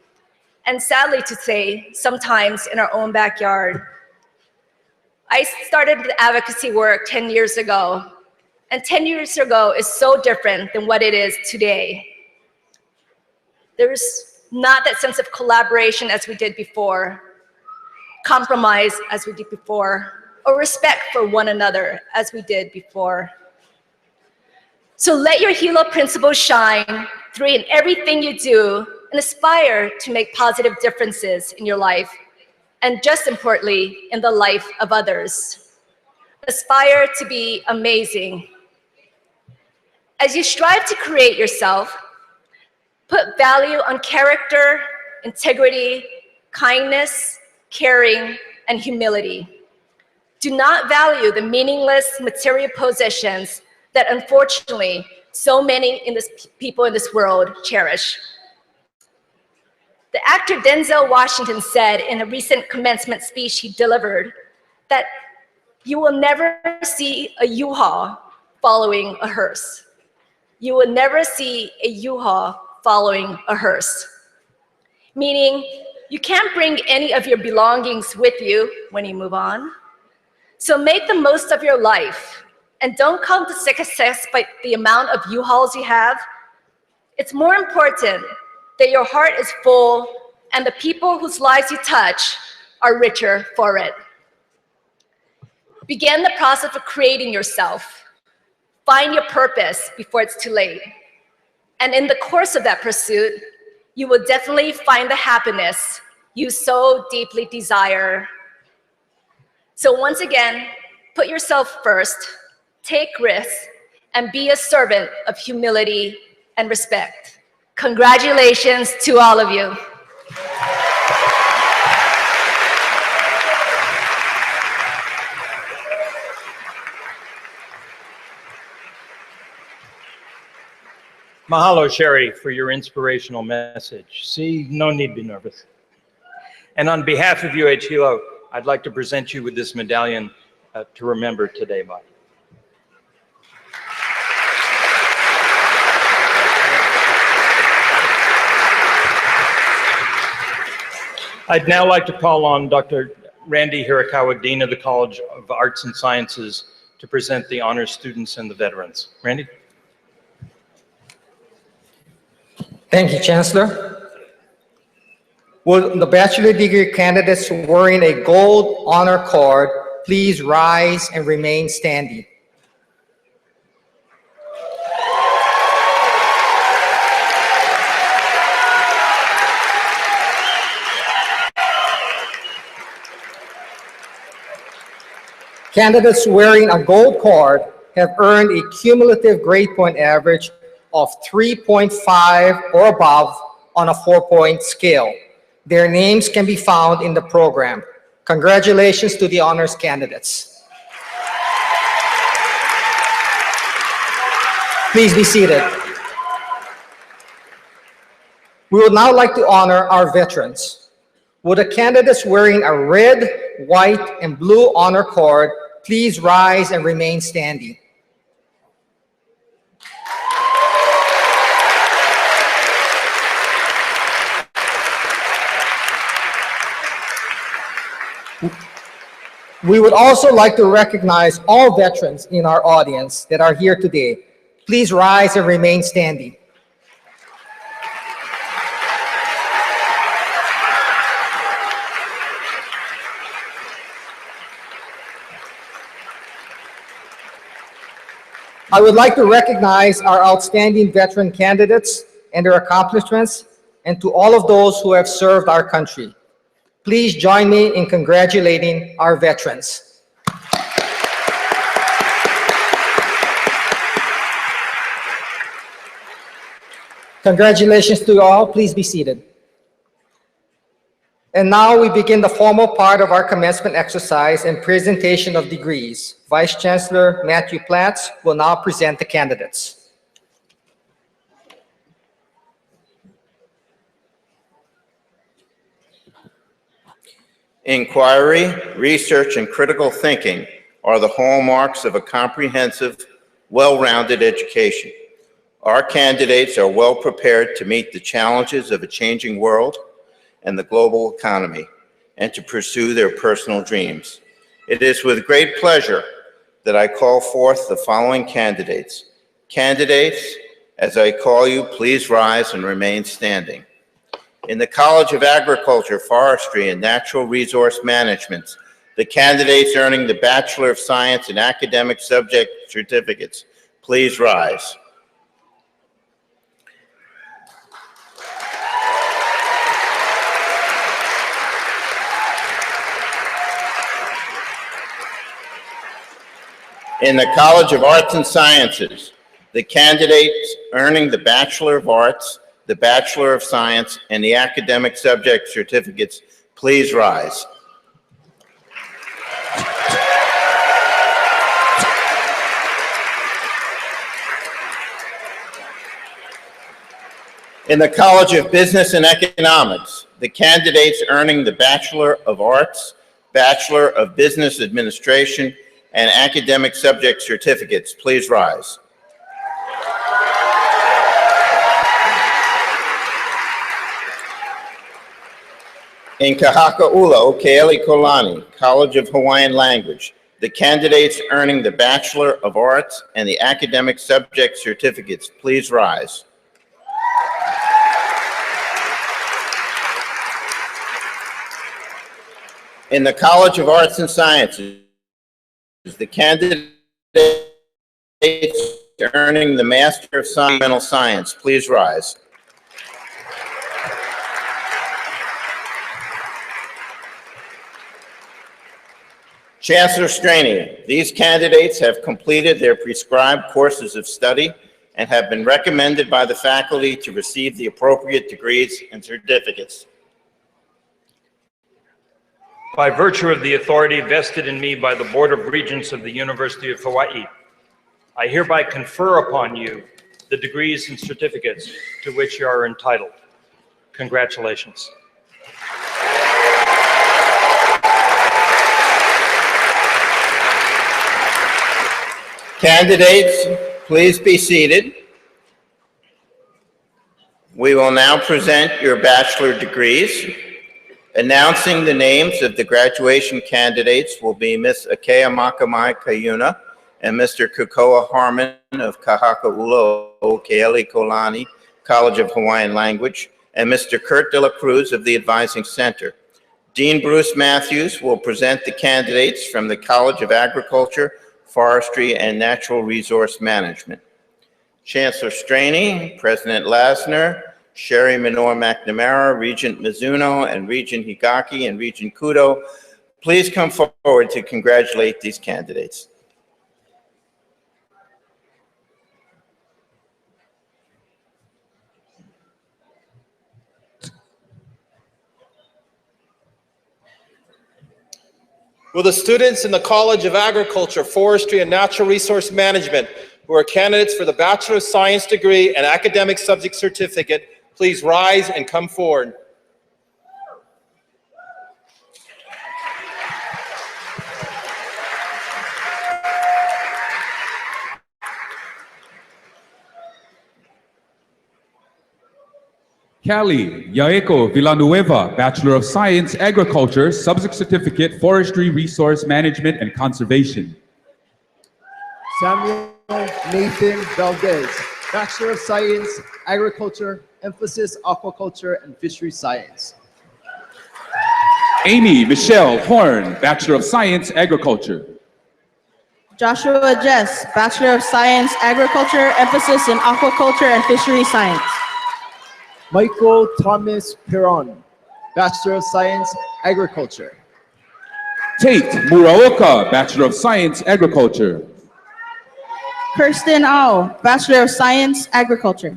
And sadly to say, sometimes in our own backyard. I started the advocacy work 10 years ago, and 10 years ago is so different than what it is today. There's not that sense of collaboration as we did before, compromise as we did before, or respect for one another as we did before. So let your Hilo principles shine through in everything you do and aspire to make positive differences in your life, and just importantly, in the life of others. Aspire to be amazing. As you strive to create yourself, put value on character, integrity, kindness, caring, and humility. Do not value the meaningless material possessions that unfortunately so many people in this world cherish. The actor Denzel Washington said in a recent commencement speech he delivered that you will never see a U-Haul following a hearse. You will never see a U-Haul following a hearse. Meaning, you can't bring any of your belongings with you when you move on. So make the most of your life and don't count the success by the amount of U-Hauls you have. It's more important that your heart is full and the people whose lives you touch are richer for it. Begin the process of creating yourself. Find your purpose before it's too late. And in the course of that pursuit, you will definitely find the happiness you so deeply desire. So once again, put yourself first, take risks, and be a servant of humility and respect. Congratulations to all of you. Mahalo, Sherry, for your inspirational message. See, no need to be nervous. And on behalf of UH Hilo, I'd like to present you with this medallion to remember today by. I'd now like to call on Dr. Randy Hirakawa, Dean of the College of Arts and Sciences, to present the honors students and the veterans. Randy? Thank you, Chancellor. Will the bachelor degree candidates wearing a gold honor card please rise and remain standing? Candidates wearing a gold card have earned a cumulative grade point average of 3.5 or above on a 4-point scale. Their names can be found in the program. Congratulations to the honors candidates. Please be seated. We would now like to honor our veterans. Would the candidates wearing a red, white, and blue honor card please rise and remain standing? We would also like to recognize all veterans in our audience that are here today. Please rise and remain standing. I would like to recognize our outstanding veteran candidates and their accomplishments, and to all of those who have served our country. Please join me in congratulating our veterans. Congratulations to you all. Please be seated. And now we begin the formal part of our commencement exercise and presentation of degrees. Vice Chancellor Matthew Platts will now present the candidates. Inquiry, research, and critical thinking are the hallmarks of a comprehensive, well-rounded education. Our candidates are well prepared to meet the challenges of a changing world and the global economy, and to pursue their personal dreams. It is with great pleasure that I call forth the following candidates. Candidates, as I call you, please rise and remain standing. In the College of Agriculture, Forestry, and Natural Resource Management, the candidates earning the Bachelor of Science in Academic Subject Certificates, please rise. In the College of Arts and Sciences, the candidates earning the Bachelor of Arts, the Bachelor of Science, and the Academic Subject Certificates, please rise. In the College of Business and Economics, the candidates earning the Bachelor of Arts, Bachelor of Business Administration, and Academic Subject Certificates, please rise. In Kahaka'ula, Ke'eli Kolani, College of Hawaiian Language, the candidates earning the Bachelor of Arts and the Academic Subject Certificates, please rise. In the College of Arts and Sciences, the candidates earning the Master of Environmental Science, please rise. Chancellor Straney, these candidates have completed their prescribed courses of study and have been recommended by the faculty to receive the appropriate degrees and certificates. By virtue of the authority vested in me by the Board of Regents of the University of Hawaii, I hereby confer upon you the degrees and certificates to which you are entitled. Congratulations. Candidates, please be seated. We will now present your bachelor degrees. Announcing the names of the graduation candidates will be Ms. Akea Makamai Kayuna and Mr. Kakoa Harmon of Kahaka'ula, Ke'eli Kolani, College of Hawaiian Language, and Mr. Kurt De La Cruz of the Advising Center. Dean Bruce Matthews will present the candidates from the College of Agriculture, Forestry, and Natural Resource Management. Chancellor Straney, President Lasner, Sherry Minor McNamara, Regent Mizuno, and Regent Higaki and Regent Kudo, please come forward to congratulate these candidates. Will the students in the College of Agriculture, Forestry, and Natural Resource Management who are candidates for the Bachelor of Science degree and Academic Subject Certificate please rise and come forward? Cali Yaeko Villanueva, Bachelor of Science, Agriculture, Subject Certificate, Forestry, Resource Management, and Conservation. Samuel Nathan Valdez, Bachelor of Science, Agriculture, emphasis Aquaculture and Fishery Science. Amy Michelle Horn, Bachelor of Science, Agriculture. Joshua Jess, Bachelor of Science, Agriculture, emphasis in Aquaculture and Fishery Science. Michael Thomas Perron, Bachelor of Science, Agriculture. Tate Muraoka, Bachelor of Science, Agriculture. Kirsten Au, Bachelor of Science, Agriculture.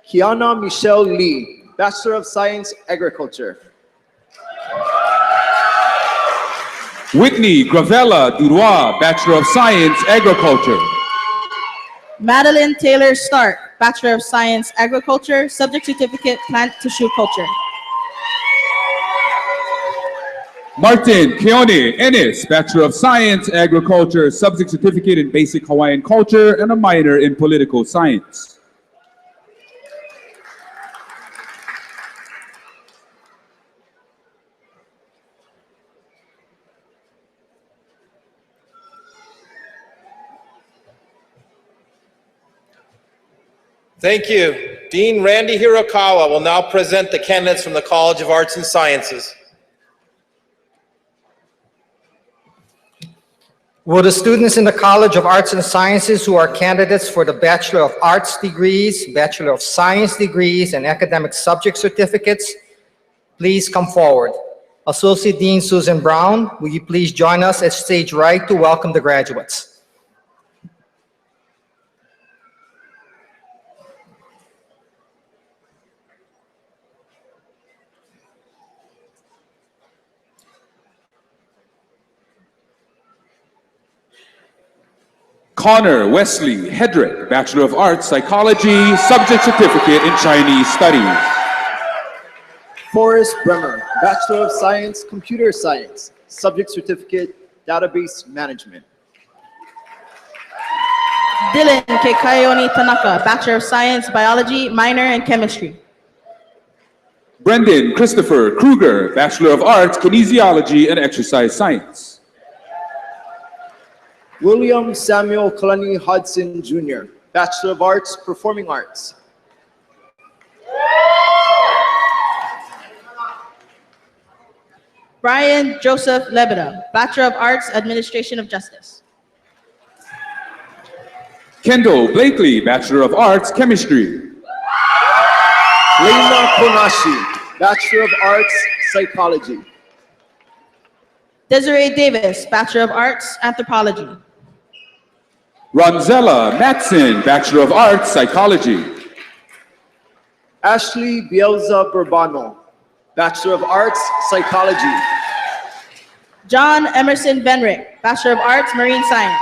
Kiana Michelle Lee, Bachelor of Science, Agriculture. Whitney Gravella Duroy, Bachelor of Science, Agriculture. Madeline Taylor Stark, Bachelor of Science, Agriculture, Subject Certificate, Plant Tissue Culture. Martin Keone Ennis, Bachelor of Science, Agriculture, Subject Certificate in Basic Hawaiian Culture, and a minor in Political Science. Thank you. Dean Randy Hirokawa will now present the candidates from the College of Arts and Sciences. Will the students in the College of Arts and Sciences who are candidates for the Bachelor of Arts degrees, Bachelor of Science degrees, and academic subject certificates, please come forward. Associate Dean Susan Brown, will you please join us at stage right to welcome the graduates? Connor Wesley Hedrick, Bachelor of Arts, Psychology, Subject Certificate in Chinese Studies. Forrest Bremer, Bachelor of Science, Computer Science, Subject Certificate, Database Management. Dylan Kekaioni Tanaka, Bachelor of Science, Biology, minor in Chemistry. Brendan Christopher Kruger, Bachelor of Arts, Kinesiology and Exercise Science. William Samuel Kalani Hudson Jr., Bachelor of Arts, Performing Arts. Brian Joseph Lebeda, Bachelor of Arts, Administration of Justice. Kendall Blakely, Bachelor of Arts, Chemistry. Leina Konashi, Bachelor of Arts, Psychology. Desiree Davis, Bachelor of Arts, Anthropology. Ronzella Matson, Bachelor of Arts, Psychology. Ashley Bielza Burbano, Bachelor of Arts, Psychology. John Emerson Benrick, Bachelor of Arts, Marine Science.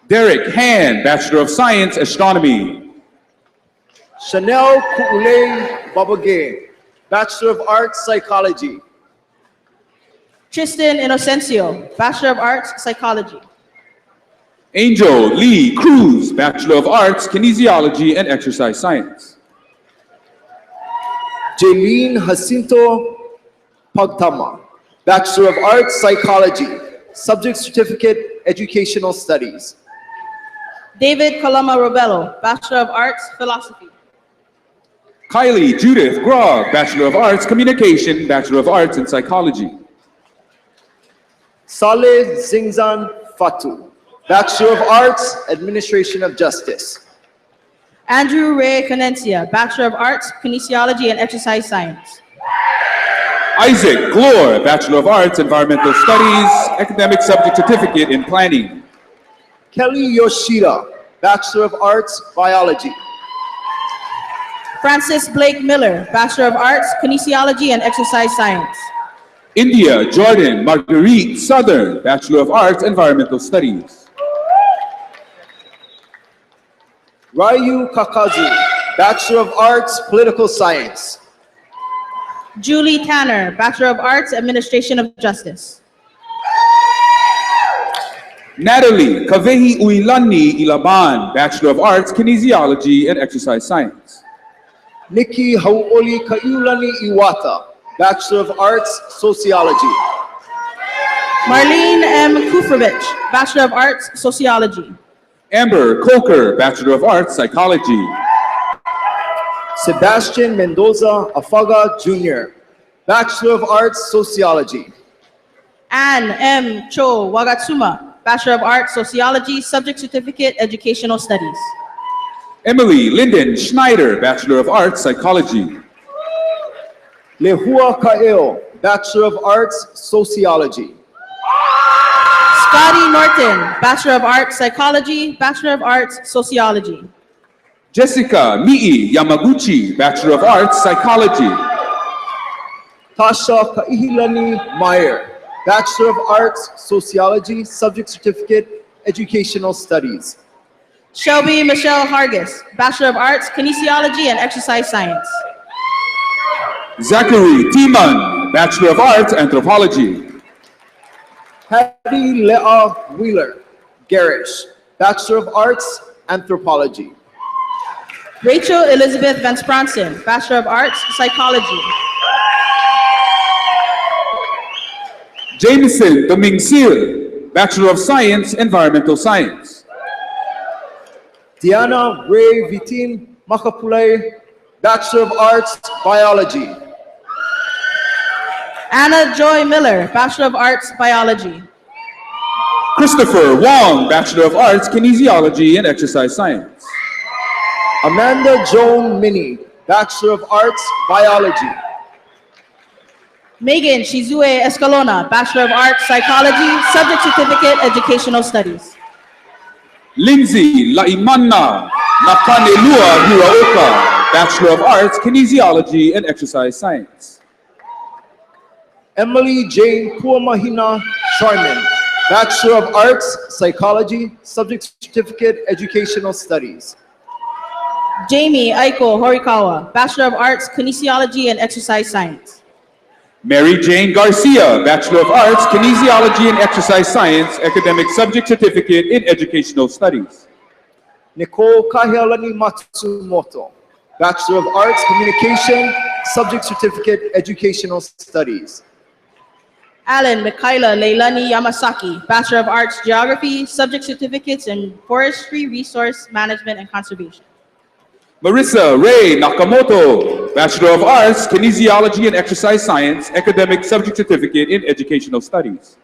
Derek Han, Bachelor of Science, Astronomy. Chanel Ku'ule Babage, Bachelor of Arts, Psychology. Tristan Inocencio, Bachelor of Arts, Psychology. Angel Lee Cruz, Bachelor of Arts, Kinesiology and Exercise Science. Jaylene Jacinto Pagtama, Bachelor of Arts, Psychology, Subject Certificate, Educational Studies. David Kalama Robello, Bachelor of Arts, Philosophy. Kylie Judith Grog, Bachelor of Arts, Communication, Bachelor of Arts in Psychology. Saleh Zingzan Fatu, Bachelor of Arts, Administration of Justice. Andrew Ray Canencia, Bachelor of Arts, Kinesiology and Exercise Science. Isaac Glore, Bachelor of Arts, Environmental Studies, Academic Subject Certificate in Planning. Kelly Yoshida, Bachelor of Arts, Biology. Francis Blake Miller, Bachelor of Arts, Kinesiology and Exercise Science. India Jordan Marguerite Southern, Bachelor of Arts, Environmental Studies. Ryu Kakazu, Bachelor of Arts, Political Science. Julie Tanner, Bachelor of Arts, Administration of Justice. Natalie Kavehi Uilani Ilaban, Bachelor of Arts, Kinesiology and Exercise Science. Nikki Hauoli Kaiulani Iwata, Bachelor of Arts, Sociology. Marlene M. Kufrovich, Bachelor of Arts, Sociology. Amber Coker, Bachelor of Arts, Psychology. Sebastian Mendoza Afaga Jr., Bachelor of Arts, Sociology. Anne M. Cho Wagatsuma, Bachelor of Arts, Sociology, Subject Certificate, Educational Studies. Emily Linden Schneider, Bachelor of Arts, Psychology. Lehua Kaeo, Bachelor of Arts, Sociology. Scotty Norton, Bachelor of Arts, Psychology, Bachelor of Arts, Sociology. Jessica Mi'i Yamaguchi, Bachelor of Arts, Psychology. Tasha Kaihilani Meyer, Bachelor of Arts, Sociology, Subject Certificate, Educational Studies. Shelby Michelle Hargis, Bachelor of Arts, Kinesiology and Exercise Science. Zachary Timan, Bachelor of Arts, Anthropology. Hattie Leah Wheeler, Garish, Bachelor of Arts, Anthropology. Rachel Elizabeth Van Spronson, Bachelor of Arts, Psychology. Jameson Domingsil, Bachelor of Science, Environmental Science. Diana Ray Vitin Makapulay, Bachelor of Arts, Biology. Anna Joy Miller, Bachelor of Arts, Biology. Christopher Wong, Bachelor of Arts, Kinesiology and Exercise Science. Amanda Joan Minnie, Bachelor of Arts, Biology. Megan Shizue Escalona, Bachelor of Arts, Psychology, Subject Certificate, Educational Studies. Lindsay Laimana Napanelua Hiraoka, Bachelor of Arts, Kinesiology and Exercise Science. Emily Jane Puamahina Sharman, Bachelor of Arts, Psychology, Subject Certificate, Educational Studies. Jamie Aiko Horikawa, Bachelor of Arts, Kinesiology and Exercise Science. Mary Jane Garcia, Bachelor of Arts, Kinesiology and Exercise Science, Academic Subject Certificate in Educational Studies. Nicole Kahialani Matsumoto, Bachelor of Arts, Communication, Subject Certificate, Educational Studies. Alan Mikhaila Leilani Yamasaki, Bachelor of Arts, Geography, Subject Certificates in Forestry, Resource Management and Conservation. Marissa Ray Nakamoto, Bachelor of Arts, Kinesiology and Exercise Science, Academic Subject Certificate in Educational Studies.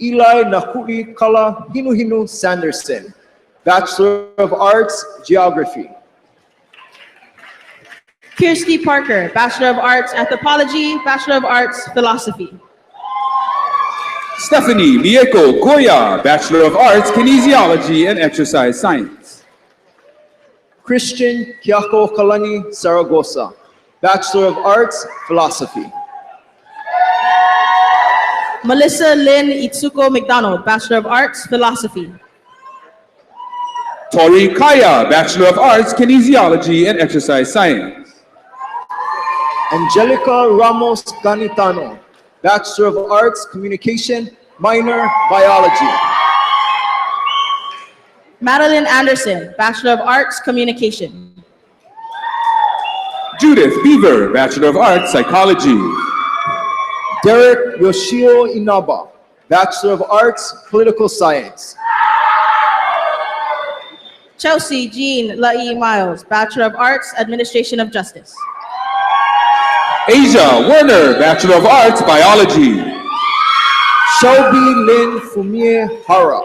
Eli Nakui Kala Hinuhinu Sanderson, Bachelor of Arts, Geography. Kirsty Parker, Bachelor of Arts, Anthropology, Bachelor of Arts, Philosophy. Stephanie Mieko Goya, Bachelor of Arts, Kinesiology and Exercise Science. Christian Kiako Kalani Saragosa, Bachelor of Arts, Philosophy. Melissa Lynn Itsuko McDonald, Bachelor of Arts, Philosophy. Tori Kaya, Bachelor of Arts, Kinesiology and Exercise Science. Angelica Ramos Ganitano, Bachelor of Arts, Communication, minor, Biology. Madeline Anderson, Bachelor of Arts, Communication. Judith Beaver, Bachelor of Arts, Psychology. Derek Yoshio Inaba, Bachelor of Arts, Political Science. Chelsea Jean Lai Miles, Bachelor of Arts, Administration of Justice. Asia Werner, Bachelor of Arts, Biology. Shelby Lynn Fumie Hara,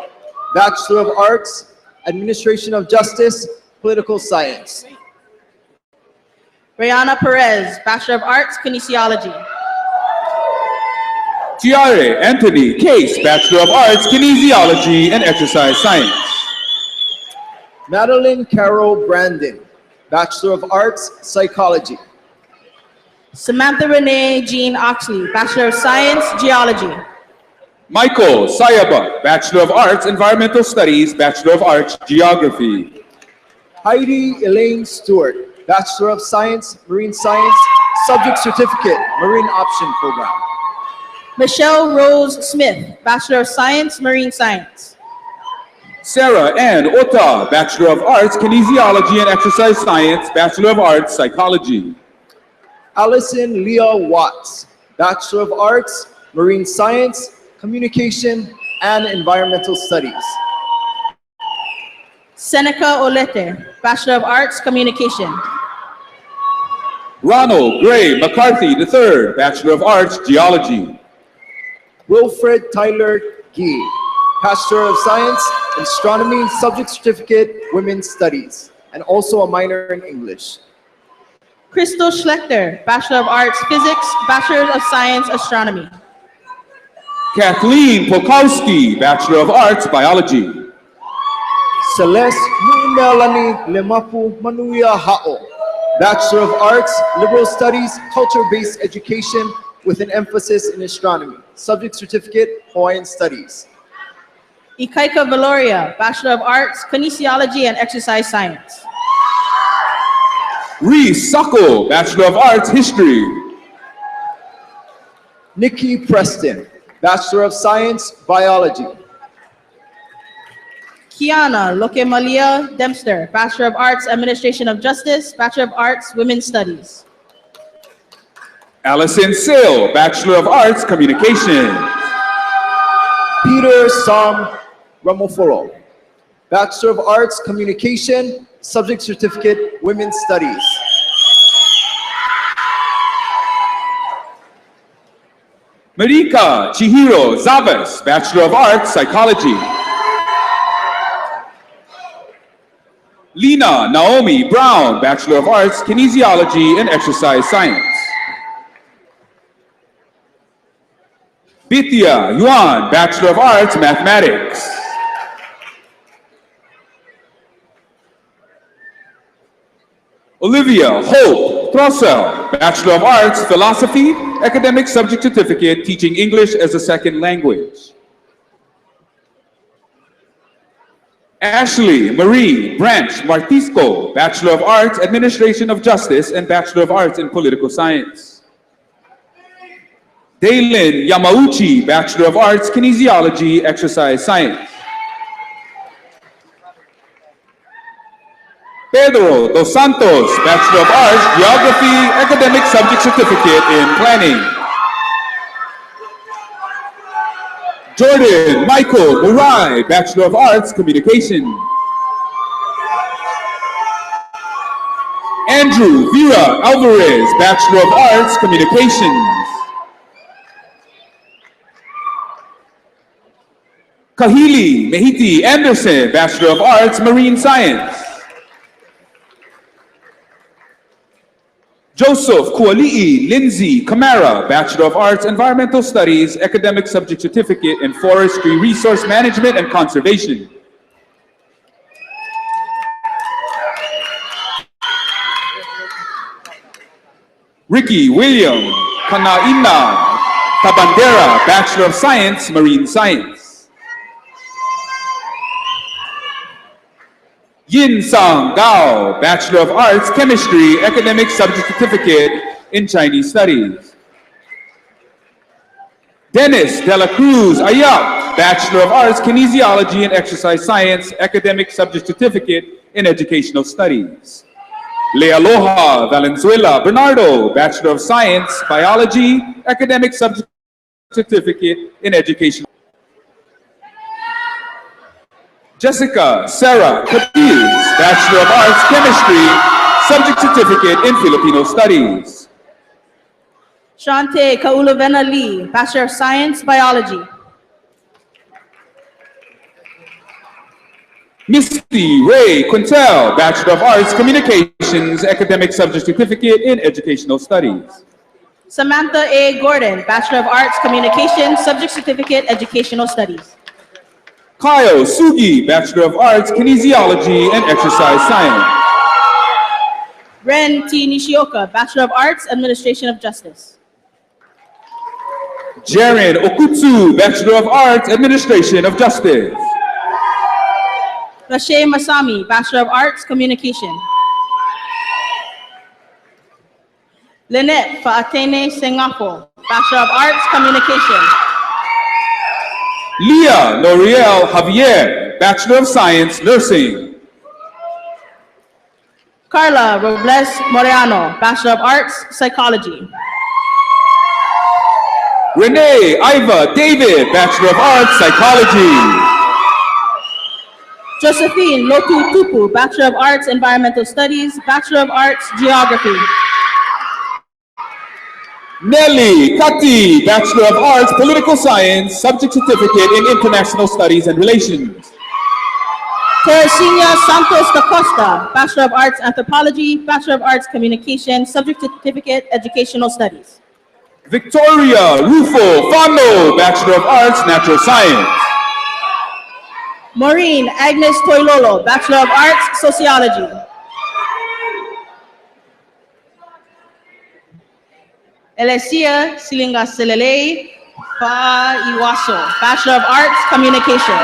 Bachelor of Arts, Administration of Justice, Political Science. Rihanna Perez, Bachelor of Arts, Kinesiology. Tiare Anthony Case, Bachelor of Arts, Kinesiology and Exercise Science. Madeline Carol Brandon, Bachelor of Arts, Psychology. Samantha Renee Jean Oxley, Bachelor of Science, Geology. Michael Sayaba, Bachelor of Arts, Environmental Studies, Bachelor of Arts, Geography. Heidi Elaine Stewart, Bachelor of Science, Marine Science, Subject Certificate, Marine Option Program. Michelle Rose Smith, Bachelor of Science, Marine Science. Sarah Ann Ota, Bachelor of Arts, Kinesiology and Exercise Science, Bachelor of Arts, Psychology. Allison Leah Watts, Bachelor of Arts, Marine Science, Communication, and Environmental Studies. Seneca Olete, Bachelor of Arts, Communication. Ronald Gray McCarthy III, Bachelor of Arts, Geology. Wilfred Tyler Gee, Bachelor of Science, Astronomy, Subject Certificate, Women's Studies, and also a minor in English. Crystal Schlechter, Bachelor of Arts, Physics, Bachelor of Science, Astronomy. Kathleen Polkowski, Bachelor of Arts, Biology. Celeste Melanie Lemapu Manuia Ha'o, Bachelor of Arts, Liberal Studies, Culture-Based Education with an emphasis in astronomy. Subject certificate, Hawaiian Studies. Ikaika Valoria, Bachelor of Arts, Kinesiology and Exercise Science. Reese Sacco, Bachelor of Arts, History. Nikki Preston, Bachelor of Science, Biology. Kiana Lokemalia Dempster, Bachelor of Arts, Administration of Justice, Bachelor of Arts, Women's Studies. Allison Sale, Bachelor of Arts, Communication. Peter Sam Ramoforo, Bachelor of Arts, Communication, Subject Certificate, Women's Studies. Marika Chihiro Zavas, Bachelor of Arts, Psychology. Lena Naomi Brown, Bachelor of Arts, Kinesiology and Exercise Science. Bithya Yuan, Bachelor of Arts, Mathematics. Olivia Hope Trossel, Bachelor of Arts, Philosophy, Academic Subject Certificate, Teaching English as a Second Language. Ashley Marie Branch Martisco, Bachelor of Arts, Administration of Justice and Bachelor of Arts in Political Science. Daylin Yamauchi, Bachelor of Arts, Kinesiology, Exercise Science. Pedro Dos Santos, Bachelor of Arts, Geography, Academic Subject Certificate in Planning. Jordan Michael Murai, Bachelor of Arts, Communication. Andrew Vera Alvarez, Bachelor of Arts, Communications. Kahili Mehiti Anderson, Bachelor of Arts, Marine Science. Joseph Kuali'i Lindsay Camara, Bachelor of Arts, Environmental Studies, Academic Subject Certificate in Forestry, Resource Management, and Conservation. Ricky William Kana'ina Tabandera, Bachelor of Science, Marine Science. Yin Sang Gao, Bachelor of Arts, Chemistry, Academic Subject Certificate in Chinese Studies. Dennis De La Cruz Ayap, Bachelor of Arts, Kinesiology and Exercise Science, Academic Subject Certificate in Educational Studies. Lealoha Valenzuela Bernardo, Bachelor of Science, Biology, Academic Subject Certificate in Education. Jessica Sarah Capiz, Bachelor of Arts, Chemistry, Subject Certificate in Filipino Studies. Shante Kaulavena Lee, Bachelor of Science, Biology. Misty Ray Quintel, Bachelor of Arts, Communications, Academic Subject Certificate in Educational Studies. Samantha A. Gordon, Bachelor of Arts, Communications, Subject Certificate, Educational Studies. Kyle Sugi, Bachelor of Arts, Kinesiology and Exercise Science. Ren T. Nishioka, Bachelor of Arts, Administration of Justice. Jaren Okutsu, Bachelor of Arts, Administration of Justice. Rashay Masami, Bachelor of Arts, Communication. Lynette Faatene Sengapo, Bachelor of Arts, Communication. Leah Noriel Javier, Bachelor of Science, Nursing. Carla Robles Moreano, Bachelor of Arts, Psychology. Renee Iva David, Bachelor of Arts, Psychology. Josephine Lotu Tupu, Bachelor of Arts, Environmental Studies, Bachelor of Arts, Geography. Nelly Kati, Bachelor of Arts, Political Science, Subject Certificate in International Studies and Relations. Teresina Santos da Costa, Bachelor of Arts, Anthropology, Bachelor of Arts, Communication, Subject Certificate, Educational Studies. Victoria Rufo Fano, Bachelor of Arts, Natural Science. Maureen Agnes Toilolo, Bachelor of Arts, Sociology. Elesia Silinga Selele Iwaso, Bachelor of Arts, Communication.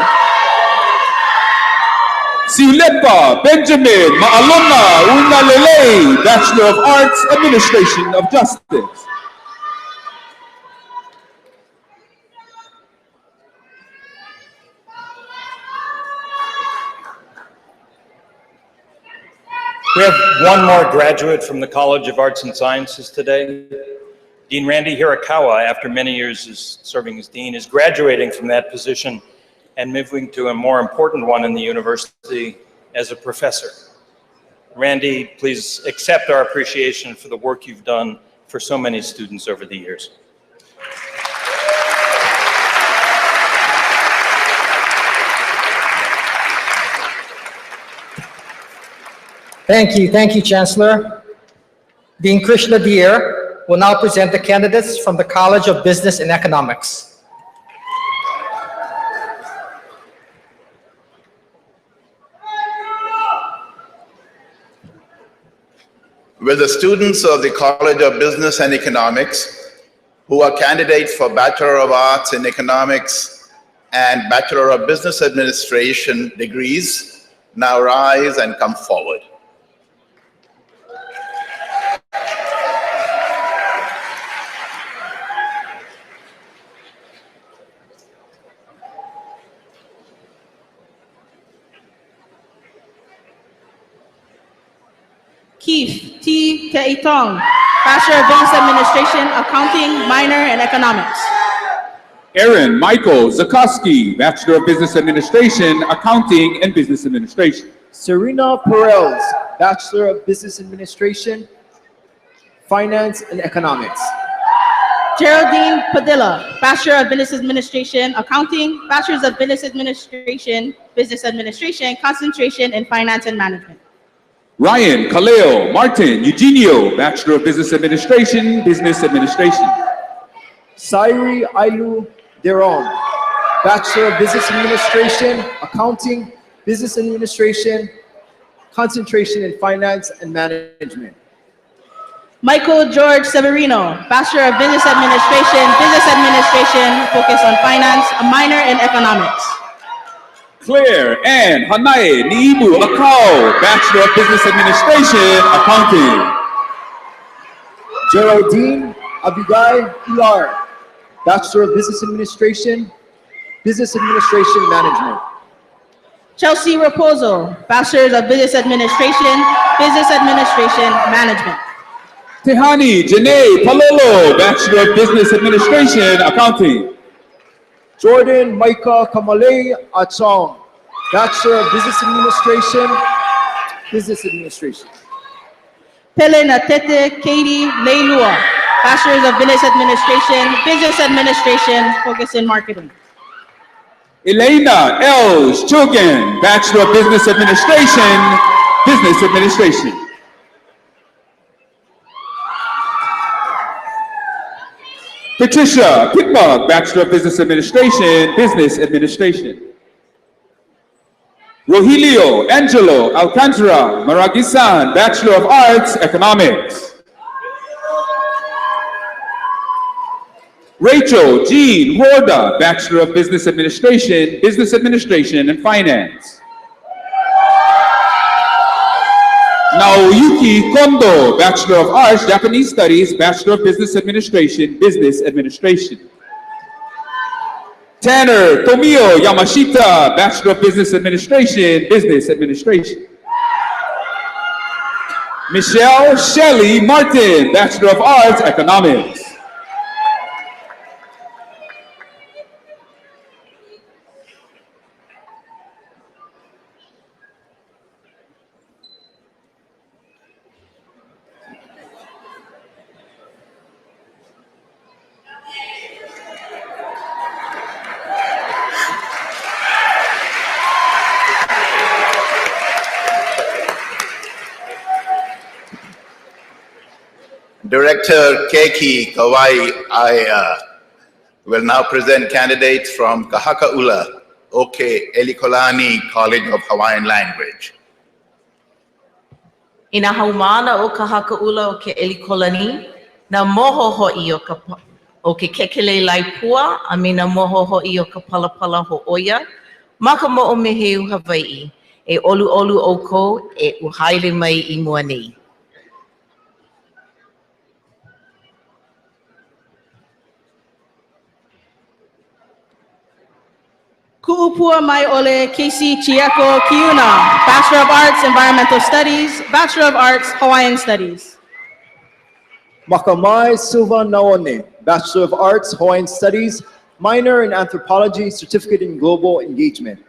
Siulepa Benjamin Maalona Unalele, Bachelor of Arts, Administration of Justice. We have one more graduate from the College of Arts and Sciences today. Dean Randy Hirakawa, after many years serving as dean, is graduating from that position and moving to a more important one in the university as a professor. Randy, please accept our appreciation for the work you've done for so many students over the years. Thank you, Chancellor. Dean Krishna Deer will now present the candidates from the College of Business and Economics. Will the students of the College of Business and Economics who are candidates for Bachelor of Arts in Economics and Bachelor of Business Administration degrees now rise and come forward? Keith T. Keitong, Bachelor of Business Administration, Accounting, minor in Economics. Aaron Michael Zakowski, Bachelor of Business Administration, Accounting and Business Administration. Serena Perez, Bachelor of Business Administration, Finance and Economics. Geraldine Padilla, Bachelor of Business Administration, Accounting, Bachelor's of Business Administration, concentration in Finance and Management. Ryan Kaleo Martin Eugenio, Bachelor of Business Administration, Business Administration. Sairi Ailu Deron, Bachelor of Business Administration, Accounting, Business Administration, concentration in Finance and Management. Michael George Severino, Bachelor of Business Administration, focus on finance, a minor in economics. Claire Ann Hanae Niibu Akau, Bachelor of Business Administration, Accounting. Geraldine Abigai Pilar, Bachelor of Business Administration, Management. Chelsea Raposo, Bachelor of Business Administration, Management. Tehani Janae Palolo, Bachelor of Business Administration, Accounting. Jordan Micah Kamale Achong, Bachelor of Business Administration. Pele Natete Katie Leilua, Bachelor of Business Administration, focus in marketing. Elena Els Chogan, Bachelor of Business Administration. Patricia Pitbug, Bachelor of Business Administration. Rogelio Angelo Alcantara Maragisan, Bachelor of Arts, Economics. Rachel Jean Horda, Bachelor of Business Administration and Finance. Naoyuki Kondo, Bachelor of Arts, Japanese Studies, Bachelor of Business Administration. Tanner Tomio Yamashita, Bachelor of Business Administration. Michelle Shelley Martin, Bachelor of Arts, Economics. Director Keiki Kawai will now present candidates from Kahakaula, Oke Elikolani College of Hawaiian Language. Ina haumana o ka hakaula o ke Elikolani, na moho ho'i o ke kekele laipua, a me na moho ho'i o ka palapala ho'oia, ma ka mo'o meheu Hawai'i, e olu olu o ko e uhaile mai I mua nei. Ku'upua mai ole Casey Chieko Kiuna, Bachelor of Arts, Environmental Studies, Bachelor of Arts, Hawaiian Studies. Makamai Silva Naone, Bachelor of Arts, Hawaiian Studies, minor in Anthropology, Certificate in Global Engagement.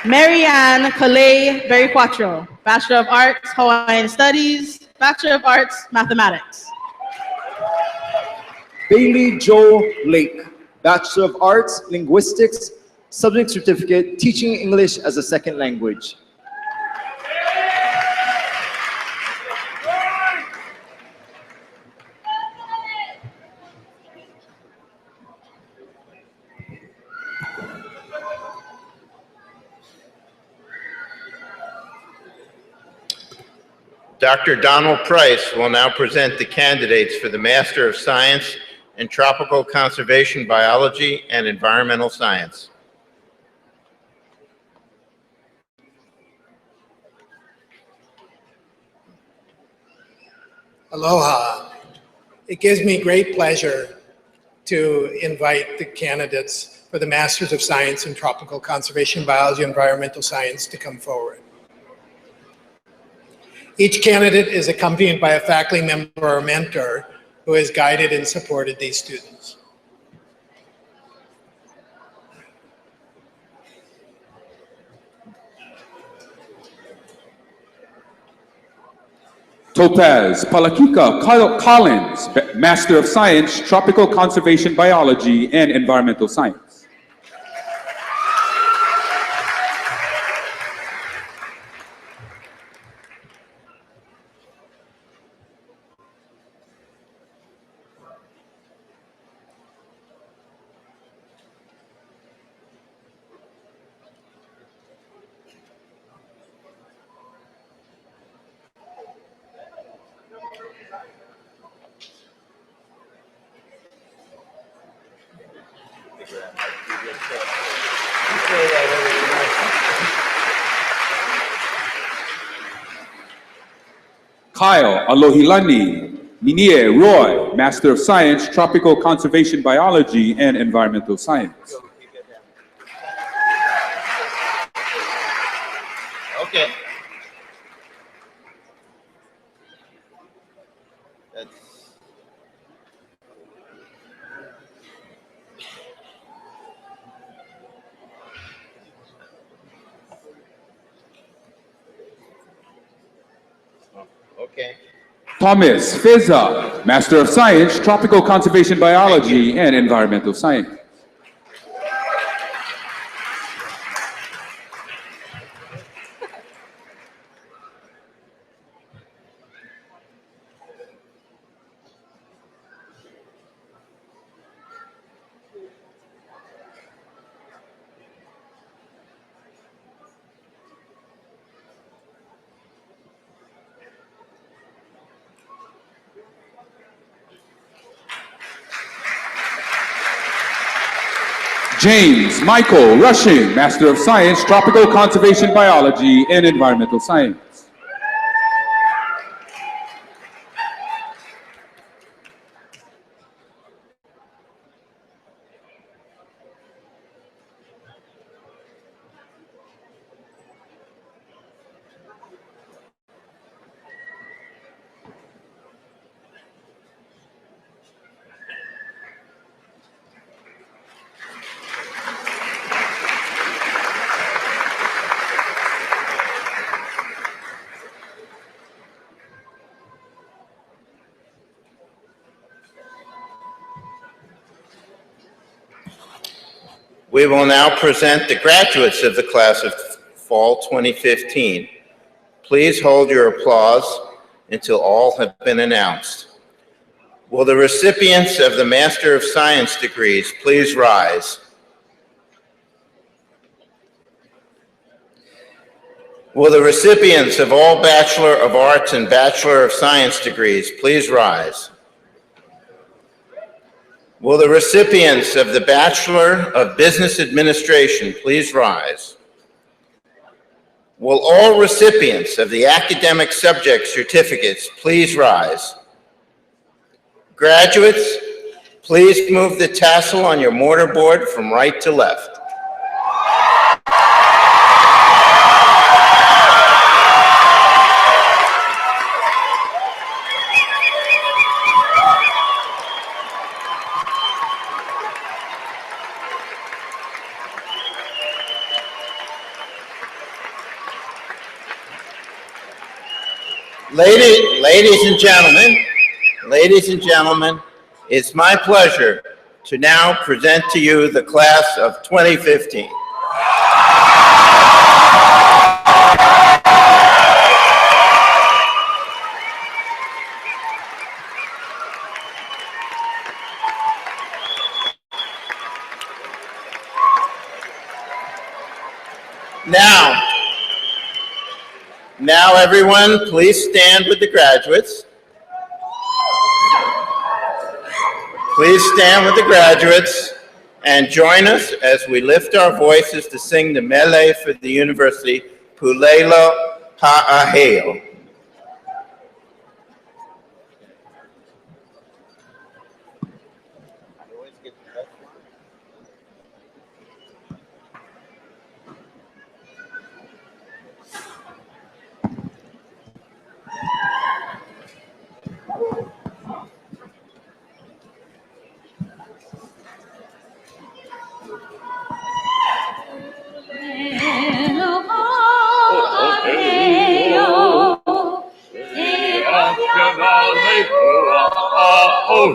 Marianne Calais Berry-Quattro, Bachelor of Arts, Hawaiian Studies, Bachelor of Arts, Mathematics. Bailey Joe Lake, Bachelor of Arts, Linguistics, Subject Certificate, Teaching English as a Second Language. Dr. Donald Price will now present the candidates for the Master of Science in Tropical Conservation Biology and Environmental Science. Aloha. It gives me great pleasure to invite the candidates for the Masters of Science in Tropical Conservation Biology and Environmental Science to come forward. Each candidate is accompanied by a faculty member or mentor who has guided and supported these students. Topaz Palakika Collins, Master of Science, Tropical Conservation Biology and Environmental Science. Kyle Alohilani Minie Roy, Master of Science, Tropical Conservation Biology and Environmental Science. Okay. Okay. Thomas Feza, Master of Science, Tropical Conservation Biology and Environmental Science. James Michael Rushing, Master of Science, Tropical Conservation Biology and Environmental Science. We will now present the graduates of the class of Fall 2015. Please hold your applause until all have been announced. Will the recipients of the Master of Science degrees please rise? Will the recipients of all Bachelor of Arts and Bachelor of Science degrees please rise? Will the recipients of the Bachelor of Business Administration please rise? Will all recipients of the academic subject certificates please rise? Graduates, please move the tassel on your mortarboard from right to left. Ladies and gentlemen, it's my pleasure to now present to you the class of 2015. Now everyone, please stand with the graduates. Please stand with the graduates and join us as we lift our voices to sing the mele for the university, Pulela Pa'aheo.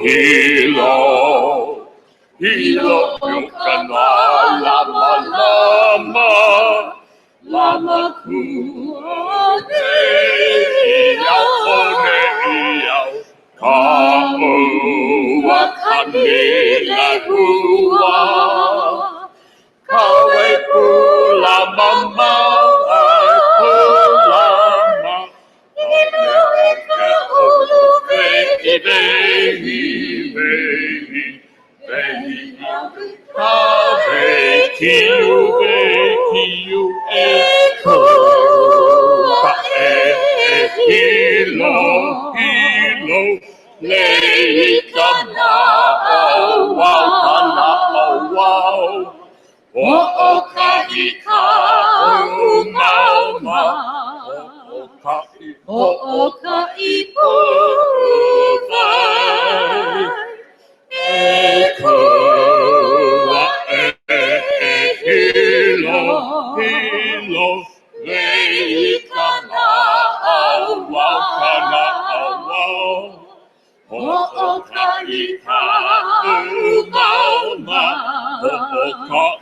Hilo, Hilo, Yukana, Lama, Lama, Lama, Kuone, Iau, One, Iau, Ka'ua, Kanila, Hua, Kawe, Pula, Mama, Pula, Hilo, Hilo, Leika na au kana au O'okahika umauma O'okai uvai Ekoa Hilo, Hilo, Leika na au kana au O'okahika umauma O'okai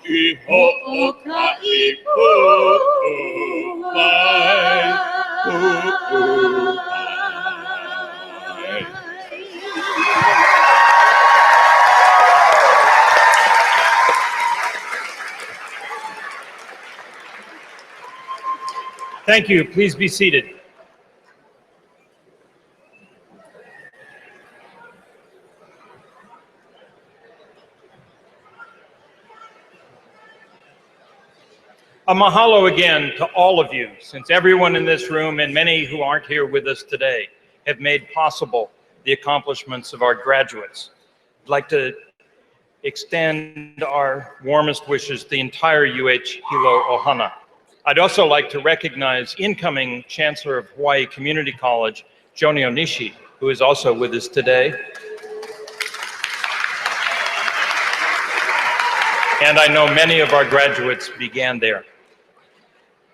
Thank you. Please be seated. A mahalo again to all of you, since everyone in this room and many who aren't here with us today have made possible the accomplishments of our graduates. I'd like to extend our warmest wishes to the entire Hilo Ohana. I'd also like to recognize incoming Chancellor of Hawaii Community College, Joni Onishi, who is also with us today. And I know many of our graduates began there.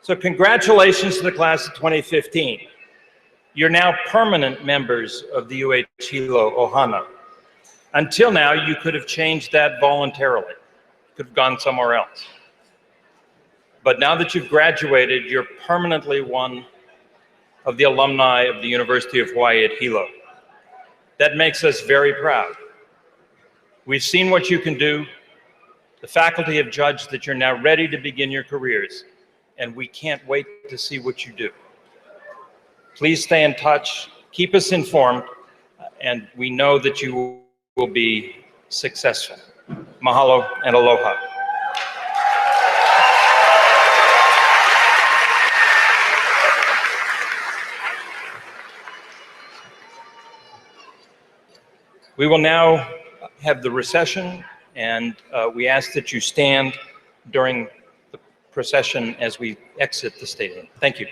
So congratulations to the class of 2015. You're now permanent members of the Hilo Ohana. Until now, you could have changed that voluntarily. You could have gone somewhere else. But now that you've graduated, you're permanently one of the alumni of the University of Hawaii at Hilo. That makes us very proud. We've seen what you can do. The faculty have judged that you're now ready to begin your careers, and we can't wait to see what you do. Please stay in touch, keep us informed, and we know that you will be successful. Mahalo and aloha. We will now have the recession, and we ask that you stand during the procession as we exit the stadium. Thank you.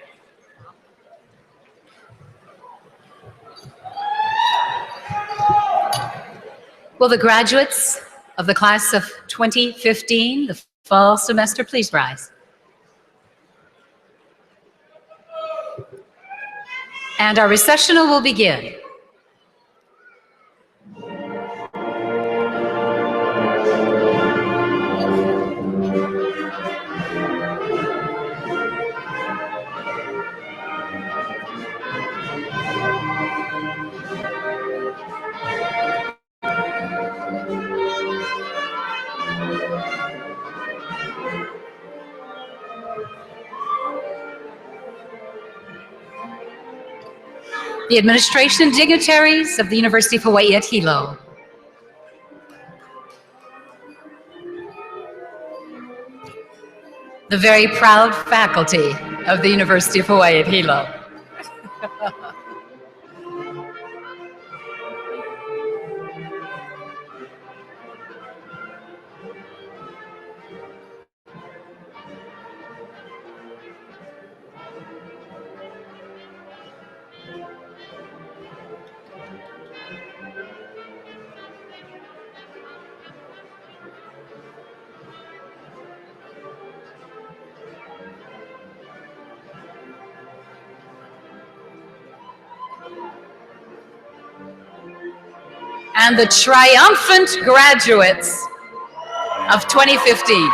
Will the graduates of the class of 2015, the fall semester, please rise? And our recessional will begin. The administration and dignitaries of the University of Hawaii at Hilo. The very proud faculty of the University of Hawaii at Hilo. And the triumphant graduates of 2015.